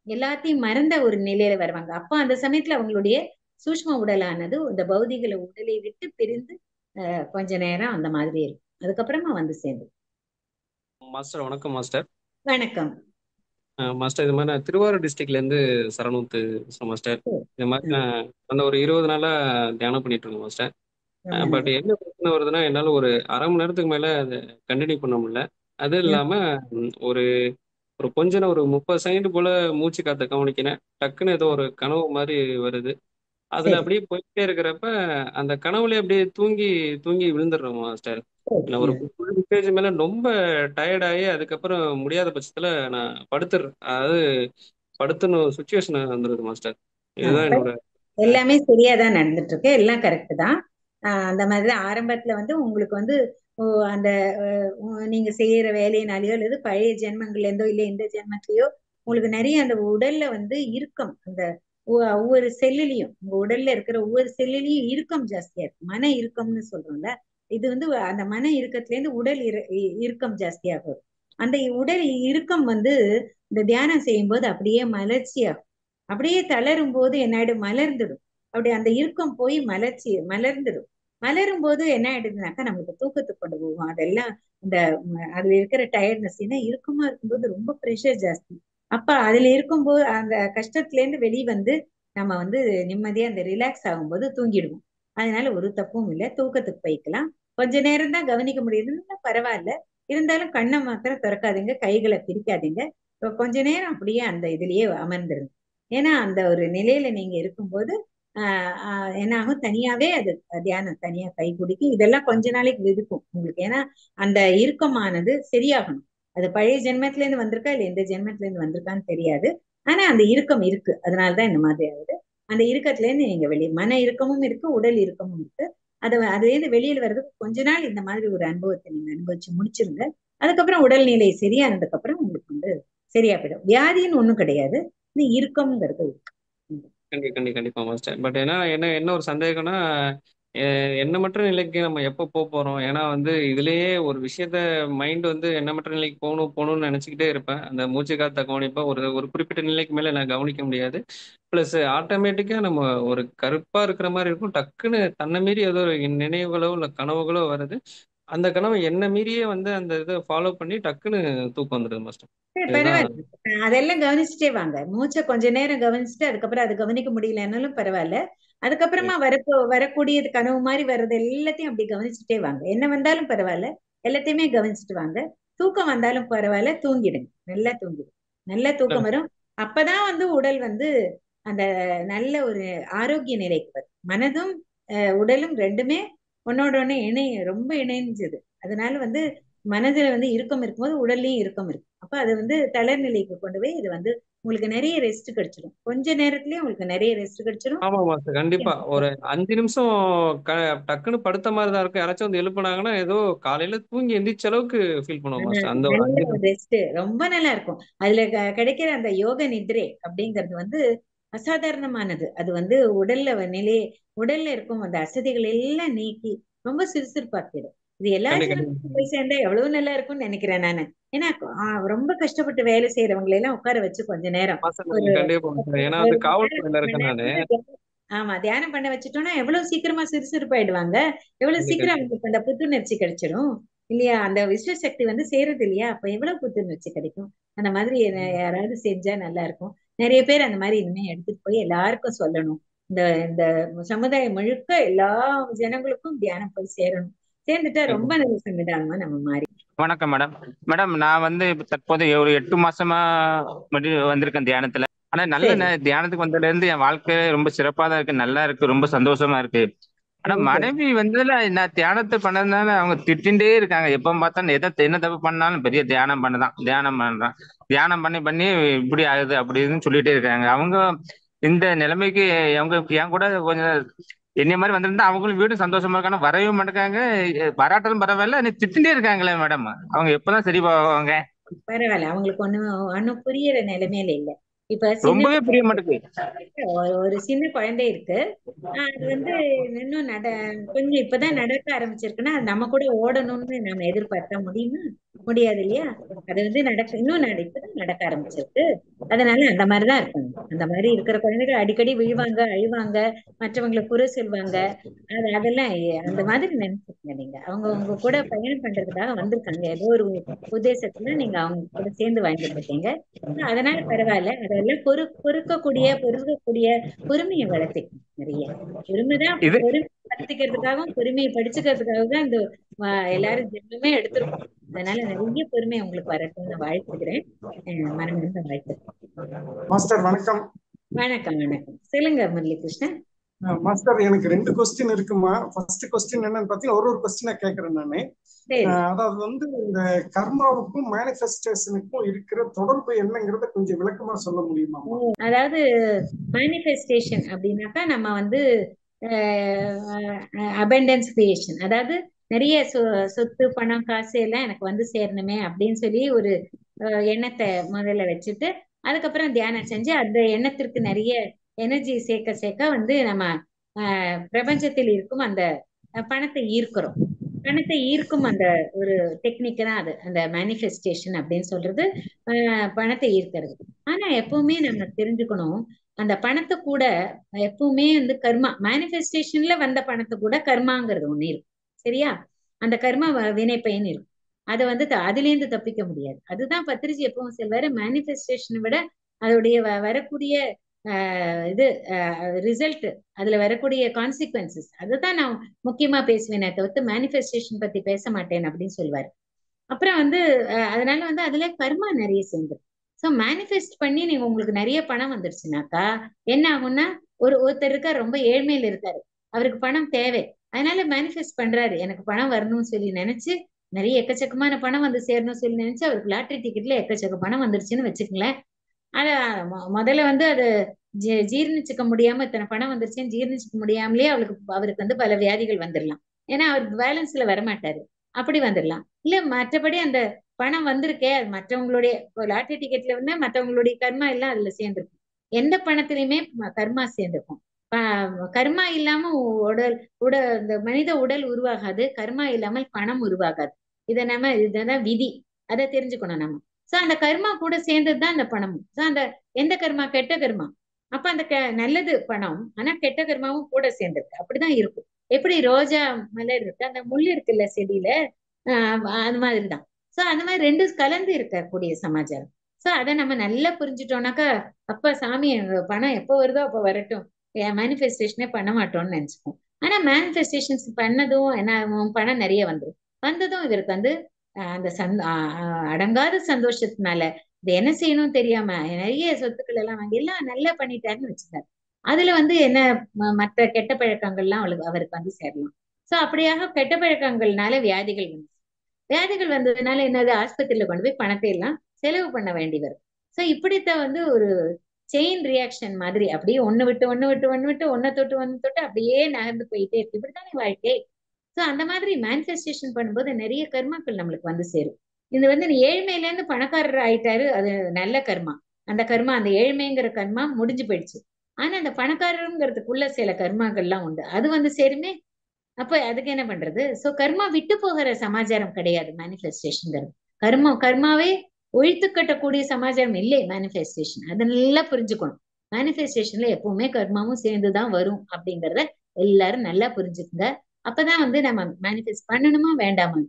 எல்லாத்தையும் மறந்த ஒரு நிலையில வருவாங்க. அப்போ அந்த சமயத்துல அவங்களுடைய சூஷ்ம உடலானது இந்த பௌதிக உடலை விட்டு பிரிந்து கொஞ்ச நேரம் அந்த மாதிரி இருக்கும். அதுக்கப்புறமா வந்து சேர்ந்து. மாஸ்டர் வணக்கம் மாஸ்டர். வணக்கம் மாஸ்டர். இது மாதிரி நான் திருவாரூர் டிஸ்ட்ரிக்ட்ல இருந்து சரணுத்து மாஸ்டர். இது மாதிரி நான் அந்த ஒரு 20 நாளா தியானம் பண்ணிட்டு இருக்கேன் மாஸ்டர். பட் என்ன பிரச்சனை வருதுன்னா, என்னால ஒரு அரை மணி நேரத்துக்கு மேல அதை கண்டினியூ பண்ண முடியல. அது இல்லாம ஒரு ஒரு கொஞ்ச ஒரு 30 செகண்ட் போல மூச்சு காத்த கவனிக்கிறேன். டக்குன்னு ஏதோ ஒரு கனவு மாதிரி வருது. அதுல அப்படியே போயிட்டே இருக்கிறப்ப அந்த கனவுலயே அப்படியே தூங்கி தூங்கி விழுந்துடுறோம் மாஸ்டர். நான் ஒரு 50 பேஜ் மேல ரொம்ப டயர்ட் ஆகி அதுக்கப்புறம் முடியாத பட்சத்துல நான் படுத்துறேன். அதாவது படுத்துன சுச்சுவேஷன் வந்துருது மாஸ்டர். இதுதான் என்னோட எல்லாமே சரியாதான் நடந்துட்டு இருக்கு. எல்லாம் கரெக்ட் தான். அந்த மாதிரிதான் ஆரம்பத்துல வந்து உங்களுக்கு வந்து அந்த நீங்க செய்யற வேலையினாலயோ அல்லது பழைய ஜென்மங்கள்ல இருந்தோ இல்ல இந்த ஜென்மத்திலயோ உங்களுக்கு நிறைய அந்த உடல்ல வந்து இறுக்கம், அந்த ஒவ்வொரு செல்லுலயும் உங்க உடல்ல இருக்கிற ஒவ்வொரு செல்லுலயும் இறுக்கம் ஜாஸ்தியா இருக்கு. மன இறுக்கம்னு சொல்றோம்ல, இது வந்து அந்த மன இறுக்கத்துல இருந்து உடல் இறுக்கம் ஜாஸ்தியாகும். அந்த உடல் இறுக்கம் வந்து இந்த தியானம் செய்யும் போது அப்படியே மலர்ச்சியாகும். அப்படியே தளரும் போது என்னாயிடும், மலர்ந்துடும். அப்படி அந்த இறுக்கம் போய் மலர்ந்துடும். மலரும் போது என்ன ஆயிடுதுனாக்கா நமக்கு தூக்கத்துக்கு கொண்டு போகும். அதெல்லாம் இந்த அதுல இருக்கிற டயர்ட்னஸ், ஏன்னா இறுக்கமா இருக்கும்போது ரொம்ப ப்ரெஷர் ஜாஸ்தி. அப்ப அதுல இருக்கும்போது அந்த கஷ்டத்துல இருந்து வெளியே வந்து நம்ம வந்து நிம்மதியா அந்த ரிலாக்ஸ் ஆகும்போது தூங்கிடுவோம். அதனால ஒரு தப்பும் இல்லை, தூக்கத்துக்கு போய்க்கலாம். கொஞ்ச நேரம் தான் கவனிக்க முடியுதுன்னா பரவாயில்ல. இருந்தாலும் கண்ணை மாத்திரம் திறக்காதீங்க, கைகளை பிரிக்காதீங்க. கொஞ்ச நேரம் அப்படியே அந்த இதுலயே அமர்ந்துருங்க. ஏன்னா அந்த ஒரு நிலையில நீங்க இருக்கும்போது என்ன ஆகும், தனியாவே அது தியானம் தனியா கை குடிக்கும். இதெல்லாம் கொஞ்ச நாளைக்கு இருக்கும் உங்களுக்கு. ஏன்னா அந்த இறுக்கமானது சரியாகணும். அது பழைய ஜென்மத்துல இருந்து வந்திருக்கா இல்ல எந்த ஜென்மத்துல இருந்து வந்திருக்கான்னு தெரியாது. ஆனா அந்த இறுக்கம் இருக்கு, அதனாலதான் இந்த மாதிரி ஆகுது. அந்த இறுக்கத்துல இருந்து நீங்க வெளியே, மன இறுக்கமும் இருக்கு, உடல் இறுக்கமும் இருக்கு. அதுல இருந்து வெளியில வர்றதுக்கு கொஞ்ச நாள் இந்த மாதிரி ஒரு அனுபவத்தை நீங்க அனுபவிச்சு முடிச்சிருங்க. அதுக்கப்புறம் உடல்நிலை சரியானதுக்கு அப்புறம் உங்களுக்கு வந்து சரியா போயிடும். வியாதின்னு ஒண்ணும் கிடையாது, இறுக்கம்ங்கிறது இருக்கு. கண்டிப்பா மாஸ்டர். பட் ஏன்னா என்ன என்ன ஒரு சந்தேகம்னா, எண்ணமற்ற நிலைக்கு நம்ம எப்போ போறோம்? ஏன்னா வந்து இதுலயே ஒரு விஷயத்த மைண்ட் வந்து எண்ணமற்ற நிலைக்கு போகணும்னு நினைச்சுக்கிட்டே இருப்பேன். அந்த மூச்சு காத்த கவனிப்பேன். ஒரு ஒரு குறிப்பிட்ட நிலைக்கு மேல நான் கவனிக்க முடியாது. பிளஸ் ஆட்டோமேட்டிக்கா நம்ம ஒரு கருப்பா இருக்கிற மாதிரி இருக்கும். டக்குன்னு தன்னை மீறி ஏதோ ஒரு நினைவுகளோ இல்ல கனவுகளோ வருது. அந்த கனவு என்ன மீறியே வந்து அந்த இதை ஃபாலோ பண்ணி டக்குன்னு தூக்கம் வந்துடுது மாஸ்டர். சரி, இதுதான் பரவாயில்ல. அதெல்லாம் கவனிச்சுட்டே வாங்க. மூச்சை கொஞ்ச நேரம் கவனிச்சுட்டு அதுக்கப்புறம் அது கவனிக்க முடியலன்னாலும் பரவாயில்ல. அதுக்கப்புறமா வரக்கூடியது கனவு மாதிரி வர்றது எல்லாத்தையும் அப்படி கவனிச்சுட்டே வாங்க. என்ன வந்தாலும் பரவாயில்ல, எல்லாத்தையுமே கவனிச்சுட்டு வாங்க. தூக்கம் வந்தாலும் பரவாயில்ல, தூங்கிடுங்க. நல்லா தூங்கிடுங்க. நல்லா தூக்கம் வரும். அப்பதான் வந்து உடல் வந்து அந்த நல்ல ஒரு ஆரோக்கிய நிலைக்கு வரும். மனதும் உடலும் ரெண்டுமே ஒன்னோட ஒண்ணு ரொம்ப இணைஞ்சது. அதனால வந்து மனதுல வந்து இறுக்கம் இருக்கும்போது உடல்லயும் இறுக்கம் இருக்கும். அப்ப அது வந்து தளர் நிலைக்கு கொண்டு போய் இது வந்து உங்களுக்கு நிறைய ரெஸ்ட் கிடைச்சிடும். கொஞ்ச நேரத்திலயே உங்களுக்கு நிறைய ரெஸ்ட் கிடைச்சிடும். ஆமா மாஸ்டர், கண்டிப்பா. ஒரு 5 நிமிஷம் டக்குன்னு படுத்த மாதிரி தான் இருக்கும். யாராச்சும் வந்து எழுப்புனாங்கன்னா ஏதோ காலையில தூங்கி எந்திரிச்ச அளவுக்கு ஃபீல் பண்ணுவோம் மாஸ்டர். அந்த ஒரு 5 நல்ல நிமிஷம் ரெஸ்ட் ரொம்ப நல்லா இருக்கும். அதுல கிடைக்கிற அந்த யோக நித்ரை அப்படிங்கிறது வந்து அசாதாரணமானது. அது வந்து உடல்ல இருக்கும் அந்த அசதிகள் எல்லாம் நீக்கி ரொம்ப சுறுசுறுப்பாக்கிடும். இது எல்லா ஜனங்களுக்கும் போய் சேர்ந்தா எவ்வளவு நல்லா இருக்கும்னு நினைக்கிறேன் நானு. ஏன்னா ரொம்ப கஷ்டப்பட்டு வேலை செய்யறவங்களை எல்லாம் உட்கார வச்சு கொஞ்ச நேரம் ஒரு கண்டிப்பா மாஸ்டர். ஏன்னா ஒரு வந்து மணி காவல்துறையில நேரம், இருக்கேன் நானு. ஆமா தியானம் பண்ண வச்சுட்டோம்னா எவ்வளவு சீக்கிரமா சுறுசுறுப்பாயிடுவாங்க. எவ்வளவு சீக்கிரம் அவங்களுக்கு அந்த புத்துணர்ச்சி கிடைச்சிடும் இல்லையா? அந்த விஸ்வசக்தி வந்து சேருது இல்லையா? அப்ப எவ்வளவு புத்துணர்ச்சி கிடைக்கும். அந்த மாதிரி யாராவது செஞ்சா நல்லா இருக்கும். நிறைய பேர் அந்த மாதிரி இனிமே எடுத்துட்டு போய் எல்லாருக்கும் சொல்லணும். இந்த இந்த சமுதாயம் முழுக்க எல்லா ஜனங்களுக்கும் தியானம் போய் சேரணும். சேர்ந்துட்டா ரொம்ப நல்ல சமுதாயமா நம்ம மாறி. வணக்கம் மேடம். மேடம், நான் வந்து தற்போது ஒரு 8 மாசமா வந்திருக்கேன் தியானத்துல. ஆனா நல்ல தியானத்துக்கு வந்ததுல இருந்து என் வாழ்க்கை ரொம்ப சிறப்பா தான் இருக்கு, நல்லா இருக்கு, ரொம்ப சந்தோஷமா இருக்கு. ஆனா மனைவி வந்ததுல நான் தியானத்தை பண்ணதுனால அவங்க திட்டின்டே இருக்காங்க. எப்ப பார்த்தாலும் என்ன தப்பு பண்ணாலும் பெரிய தியானம் பண்றான், தியானம் பண்ணி பண்ணி இப்படி ஆகுது அப்படின்னு சொல்லிட்டே இருக்காங்க. அவங்க இந்த நிலைமைக்கு அவங்க என் கூட கொஞ்சம் என்னைய மாதிரி வந்திருந்தா அவங்களும் வீடும் சந்தோஷமா இருக்காங்க, வரவே மாட்டேங்காங்க. வராட்டாலும் பரவாயில்ல, நீ திட்டின்டே இருக்காங்களே மேடம், அவங்க எப்பதான் சரி போவாங்க? பரவாயில்ல, அவங்களுக்கு ஒன்னும் புரியற நிலைமையில இல்ல. இப்ப ரொம்பவே புரிய மாட்டேங்குது. ஒரு சின்ன குழந்தை இருக்கு. அது வந்து இன்னும் கொஞ்சம் இப்பதான் நடக்க ஆரம்பிச்சிருக்குன்னா நம்ம கூட ஓடணும்னு நம்ம எதிர்பார்த்தா முடியாது இல்லையா? அது வந்து இப்பதான் நடக்க ஆரம்பிச்சிருக்கு. அதனால அந்த மாதிரிதான் இருக்கணும். அந்த மாதிரி இருக்கிற குழந்தைகள் அடிக்கடி விழுவாங்க, அழுவாங்க, மற்றவங்களை குறை சொல்வாங்க. அதெல்லாம் அந்த மாதிரி நினைச்சுக்கங்க. நீங்க அவங்க உங்க கூட பயணம் பண்றதுக்காக வந்திருக்காங்க. ஏதோ ஒரு உத்தேசத்துல நீங்க அவங்க கூட சேர்ந்து வாழ்ந்துட்டு இருக்கீங்க. அதனால பரவாயில்ல. அதெல்லாம் பொறுக்கக்கூடிய பொறுமையை வளர்த்துக்கணும். நிறைய பொறுமைதான். பொறுமை வளர்த்துக்கிறதுக்காகவும் பொறுமையை படிச்சுக்கிறதுக்காக தான் இந்த எல்லாரும் ஜென்மமே எடுத்திருக்கோம். அதனால நிறைய பொறுமை உங்களுக்கு வரட்டும் நான் வாழ்த்துக்கிறேன். மனமார்ந்த வாழ்த்து. மாஸ்டர் வணக்கம். வணக்கம். சொல்லுங்க முரளிகிருஷ்ணன். மாஸ்டர், எனக்கு 2 கொஸ்டின் இருக்குமா. ஃபர்ஸ்ட் கொஸ்டின் என்னன்னு பாத்தீங்கன்னா ஒரு கொஸ்டினா கேக்குறேன் நானு. அதாவது வந்து இந்த கர்மாவுக்கும் மேனிஃபெஸ்டேஷனுக்கும் இருக்கிற தொடர்பு என்னங்கிறத கொஞ்சம் விளக்கமா சொல்ல முடியுமா? அதாவது மேனிஃபெஸ்டேஷன் அப்படின்னாக்கா நம்ம வந்து அபண்டன்ஸ் கிரியேஷன், அதாவது நிறைய சொத்து பணம் காசு எல்லாம் எனக்கு வந்து சேரணுமே அப்படின்னு சொல்லி ஒரு எண்ணத்தை முதல்ல வச்சுட்டு அதுக்கப்புறம் தியானம் செஞ்சு அந்த எண்ணத்திற்கு நிறைய எனர்ஜி சேர்க்க வந்து நம்ம பிரபஞ்சத்தில் இருக்கும் அந்த பணத்தை ஈர்க்கிறோம். பணத்தை ஈர்க்கும் அந்த ஒரு டெக்னிக் தான் அது, அந்த மேனிஃபெஸ்டேஷன் அப்படின்னு சொல்றது. பணத்தை ஈர்க்கிறது. ஆனா எப்பவுமே நம்ம தெரிஞ்சுக்கணும், அந்த பணத்தை கூட எப்பவுமே வந்து கர்மா, மேனிஃபெஸ்டேஷன்ல வந்த பணத்தை கூட கர்மாங்கிறது ஒண்ணு இருக்கு. சரியா? அந்த கர்மா வினை பயன் இருக்கும். அதை வந்து அதுல இருந்து தப்பிக்க முடியாது. அதுதான் பத்திரிஜி எப்பவும் சொல்வாரு, மேனிஃபெஸ்டேஷனை விட அதோடைய வரக்கூடிய இது ரிசல்ட், அதுல வரக்கூடிய கான்சிக்வன்சஸ், அதுதான் நான் முக்கியமா பேசுவேனே தவிர்த்து மேனிஃபெஸ்டேஷன் பத்தி பேச மாட்டேன் அப்படின்னு சொல்லுவாரு. அப்புறம் வந்து அதனால வந்து அதுல கர்மா நிறைய சேர்ந்துடும். ஸோ மேனிஃபெஸ்ட் பண்ணி நீங்க உங்களுக்கு நிறைய பணம் வந்துருச்சுனாக்கா என்ன ஆகும்னா, ஒருத்தர் இருக்கார், ரொம்ப ஏழ்மையில இருக்காரு, அவருக்கு பணம் தேவை, அதனால மேனிஃபெஸ்ட் பண்றாரு, எனக்கு பணம் வரணும்னு சொல்லி நினைச்சு நிறைய எக்கச்சக்கமான பணம் வந்து சேரணும்னு சொல்லி நினைச்சு அவருக்கு லாட்டரி டிக்கெட்ல எக்கச்சக்க பணம் வந்துருச்சுன்னு வச்சுக்கங்களேன். ஆனா முதல்ல வந்து அது ஜீர்ணிச்சுக்க முடியாம இத்தனை பணம் வந்துருச்சுன்னு ஜீர்ணிச்சுக்க முடியாமலே அவருக்கு வந்து பல வியாதிகள் வந்துடலாம். ஏன்னா அவருக்கு பேலன்ஸ்ல வரமாட்டாரு, அப்படி வந்துடலாம். இல்ல மற்றபடி அந்த பணம் வந்திருக்கே, அது மற்றவங்களுடைய லாட்டரி டிக்கெட்ல வந்து மற்றவங்களுடைய கர்மா எல்லாம் அதுல சேர்ந்திருக்கும். எந்த பணத்திலயுமே கர்மா சேர்ந்திருக்கும். கர்மா இல்லாம இந்த மனித உடல் உருவாகாது, கர்மா இல்லாமல் பணம் உருவாகாது. இதுதான் விதி. அதை தெரிஞ்சுக்கணும் நம்ம. சோ அந்த கர்மா கூட சேர்ந்ததுதான் அந்த பணமும். சோ அந்த எந்த கர்மா? கெட்ட கர்மா. அப்ப அந்த நல்லது பணம், ஆனா கெட்ட கர்மாவும் கூட சேர்ந்திருக்கு. அப்படிதான் இருக்கும். எப்படி ரோஜா மலர் இருக்கு, அந்த முள் இருக்குல்ல செடியில, அது மாதிரிதான். சோ அந்த மாதிரி ரெண்டும் கலந்து இருக்கக்கூடிய சமாச்சாரம். சோ அதை நம்ம நல்லா புரிஞ்சுட்டோம்னாக்கா, அப்ப சாமி பணம் எப்போ வருதோ அப்ப வரட்டும், மேனிஃபெஸ்டேஷனே பண்ண மாட்டோம்னு நினைச்சுப்போம். ஆனா மேனிஃபெஸ்டேஷன்ஸ் பண்ணதும் என்ன ஆகும், பணம் நிறைய வந்துடும். வந்ததும் இவருக்கு வந்து அந்த அடங்காத சந்தோஷத்தினால இது என்ன செய்யணும் தெரியாம நிறைய சொத்துக்கள் எல்லாம் வாங்கி எல்லாம் நல்லா பண்ணிட்டாருன்னு வச்சுக்காரு. அதுல வந்து என்ன மற்ற கெட்ட பழக்கங்கள்லாம் அவருக்கு வந்து சேரலாம். சோ அப்படியாக கெட்ட பழக்கங்கள்னால வியாதிகள் வந்ததுனால என்னது, ஆஸ்பத்திரியில கொண்டு போய் பணத்தை எல்லாம் செலவு பண்ண வேண்டி வரும். சோ இப்படித்தான் வந்து ஒரு செயின் ரியாக்ஷன் மாதிரி அப்படியே ஒண்ணு விட்டு ஒன்ன தொட்டு அப்படியே நகர்ந்து போயிட்டே இருக்கு. இப்படித்தானே வாழ்க்கை. சோ அந்த மாதிரி மேனிஃபெஸ்டேஷன் பண்ணும்போது நிறைய கர்மாக்கள் நம்மளுக்கு வந்து சேரும். இது வந்து ஏழ்மையில இருந்து பணக்காரர் ஆயிட்டாரு, அது நல்ல கர்மா. அந்த ஏழ்மைங்கிற கர்மா முடிஞ்சு போயிடுச்சு. ஆனா அந்த பணக்காரருங்கிறதுக்குள்ள சில கர்மாக்கள்லாம் உண்டு, அது வந்து சேருமே. அப்ப அதுக்கு என்ன பண்றது? சோ கர்மா விட்டு போகிற சமாச்சாரம் கிடையாது மேனிஃபெஸ்டேஷன்ங்கிறது. கர்மாவே ஒழித்து கட்டக்கூடிய சமாச்சாரம் இல்லை மேனிஃபெஸ்டேஷன். அதை நல்லா புரிஞ்சுக்கணும். மேனிஃபெஸ்டேஷன்ல எப்பவுமே கர்மாவும் சேர்ந்துதான் வரும் அப்படிங்கறத எல்லாரும் நல்லா புரிஞ்சுக்குங்க. அப்பதான் வந்து நம்ம மேனிஃபெஸ்ட் பண்ணணுமா வேண்டாமா.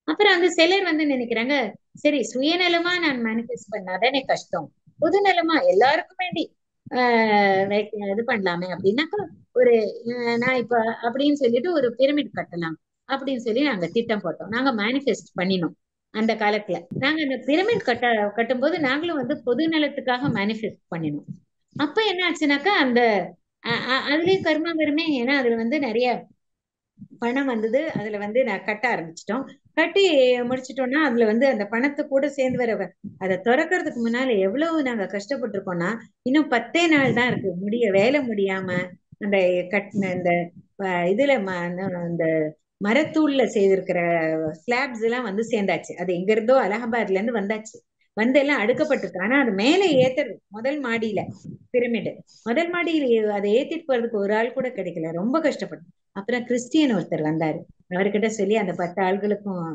அப்புறம் வந்து சிலர் வந்து நினைக்கிறாங்க, சரி சுயநலமா நான் மேனிஃபெஸ்ட் பண்ணாதானே கஷ்டம், பொதுநலமா எல்லாருக்கும் வேண்டி இது பண்ணலாமே அப்படின்னாக்கா, ஒரு நான் இப்ப அப்படின்னு சொல்லிட்டு ஒரு பிரமிட் கட்டலாம் அப்படின்னு சொல்லி நாங்க திட்டம் போட்டோம். நாங்க மேனிஃபெஸ்ட் பண்ணினோம். அந்த காலத்துல நாங்க அந்த பிரமிட் கட்டும்போது நாங்களும் வந்து பொது நலத்துக்காக மேனிஃபெஸ்ட் பண்ணினோம். அப்ப என்ன ஆச்சுனாக்கா, அந்த அதுலயே கர்மா வருமே. ஏன்னா அதுல வந்து நிறைய பணம் வந்தது. அதுல வந்து நான் கட்ட ஆரம்பிச்சிட்டோம். கட்டி முடிச்சிட்டோம்னா அதுல வந்து அந்த பணத்தை கூட சேர்ந்து வர அதை திறக்கிறதுக்கு முன்னால எவ்வளவு நாங்க கஷ்டப்பட்டிருக்கோம்னா, இன்னும் 10 நாள் தான் இருக்கு வேலை முடியாம அந்த கட்டின இந்த இதுல இந்த மரத்தூள்ல செய்திருக்கிற ஸ்லாப்ஸ் எல்லாம் வந்து சேர்ந்தாச்சு. அது எங்க இருந்தோ அலகாபாத்ல இருந்து வந்தாச்சு. வந்து எல்லாம் அடுக்கப்பட்டிருக்கு. ஆனா அது மேலே ஏத்துறது முதல் மாடியில பிரமிடு முதல் மாடியில அதை ஏத்திட்டு போறதுக்கு ஒரு ஆள் கூட கிடைக்கல. ரொம்ப கஷ்டப்பட்டோம். அப்புறம் கிறிஸ்டியன் ஒருத்தர் வந்தாரு. அவர்கிட்ட சொல்லி அந்த 10 ஆள்களுக்கும்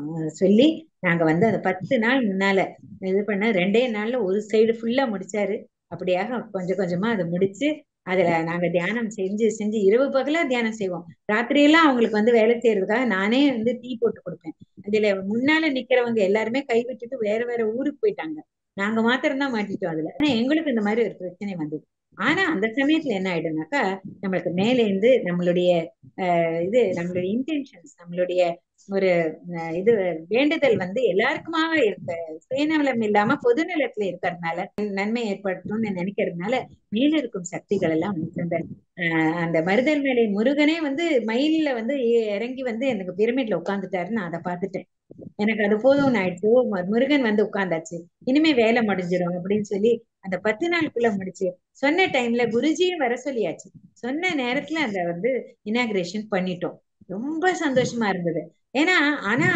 சொல்லி நாங்க வந்து அந்த 10 நாள் முன்னால இது பண்ண 2 நாள்ல ஒரு சைடு ஃபுல்லா முடிச்சாரு. அப்படியாக கொஞ்சம் கொஞ்சமா அதை முடிச்சு அதுல நாங்க தியானம் செஞ்சு இரவு பகலா தியானம் செய்வோம். ராத்திரியெல்லாம் அவங்களுக்கு வந்து வேலை செய்யறதுக்காக நானே வந்து டீ போட்டு கொடுப்பேன். அதுல முன்னால நிக்கிறவங்க எல்லாருமே கைவிட்டுட்டு வேற வேற ஊருக்கு போயிட்டாங்க. நாங்க மாத்திரம்தான் மாட்டிட்டோம் அதுல. ஆனா எங்களுக்கு இந்த மாதிரி ஒரு பிரச்சனை வந்தது. ஆனா அந்த சமயத்துல என்ன ஆயிடும்னாக்கா, நம்மளுக்கு மேல இருந்து நம்மளுடைய நம்மளுடைய இன்டென்ஷன்ஸ், நம்மளுடைய ஒரு இது வேண்டுதல் வந்து எல்லாருக்குமாக இருக்க சுயநலம் இல்லாம பொதுநலத்துல இருக்கிறதுனால நன்மை ஏற்படுத்தணும்னு நினைக்கிறதுனால மேல இருக்கும் சக்திகள் எல்லாம் அந்த மருதல் மேலை முருகனே வந்து மயில வந்து இறங்கி வந்து எனக்கு பிரமிட்ல உட்கார்ந்துட்டாருன்னு நான் அதை பார்த்துட்டேன். எனக்கு அது போதும்னு ஆயிடுச்சு. முருகன் வந்து உட்கார்ந்தாச்சு, இனிமே வேலை முடிஞ்சிடும் அப்படின்னு சொல்லி அந்த 10 நாளுக்குள்ள முடிச்சு சொன்ன டைம்ல குருஜியும் வர சொல்லியாச்சு. சொன்ன நேரத்துல அந்த வந்து இனாகிரேஷன் பண்ணிட்டோம். ரொம்ப சந்தோஷமா இருந்தது. ஆனா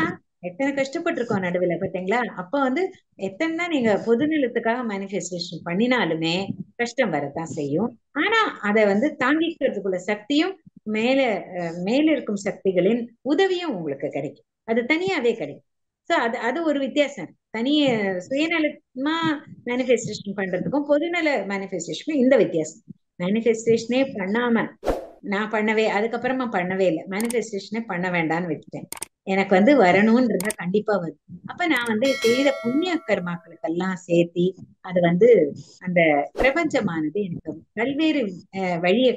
எத்தனை கஷ்டப்பட்டிருக்கோம் நடுவில் பாத்தீங்களா. அப்ப வந்து எத்தனை தான் நீங்க பொதுநலத்துக்காக மேனிஃபெஸ்டேஷன் பண்ணினாலுமே கஷ்டம் வரத்தான் செய்யும். ஆனா அதை வந்து தாங்கிக்கிறதுக்குள்ள சக்தியும் மேல இருக்கும் சக்திகளின் உதவியும் உங்களுக்கு கிடைக்கும். அது தனியாவே கிடைக்கும். சோ அது ஒரு வித்தியாசம். சுயநலமா மேனிஃபெஸ்டேஷன் பண்றதுக்கும் பொதுநல மேனிஃபெஸ்டேஷனுக்கும் இந்த வித்தியாசம். மேனிஃபெஸ்டேஷனே பண்ணாம நான் அதுக்கப்புறமா பண்ணவே இல்லை. மேனிஃபெஸ்டேஷனே பண்ண வேண்டாம்னு விட்டுட்டேன். எனக்கு வந்து வரணும்ன்றத கண்டிப்பா வரும். அப்ப நான் வந்து செய்த புண்ணிய கர்மாக்களுக்கெல்லாம் சேர்த்தி அது வந்து அந்த பிரபஞ்சமானது எனக்கு பல்வேறு வழியை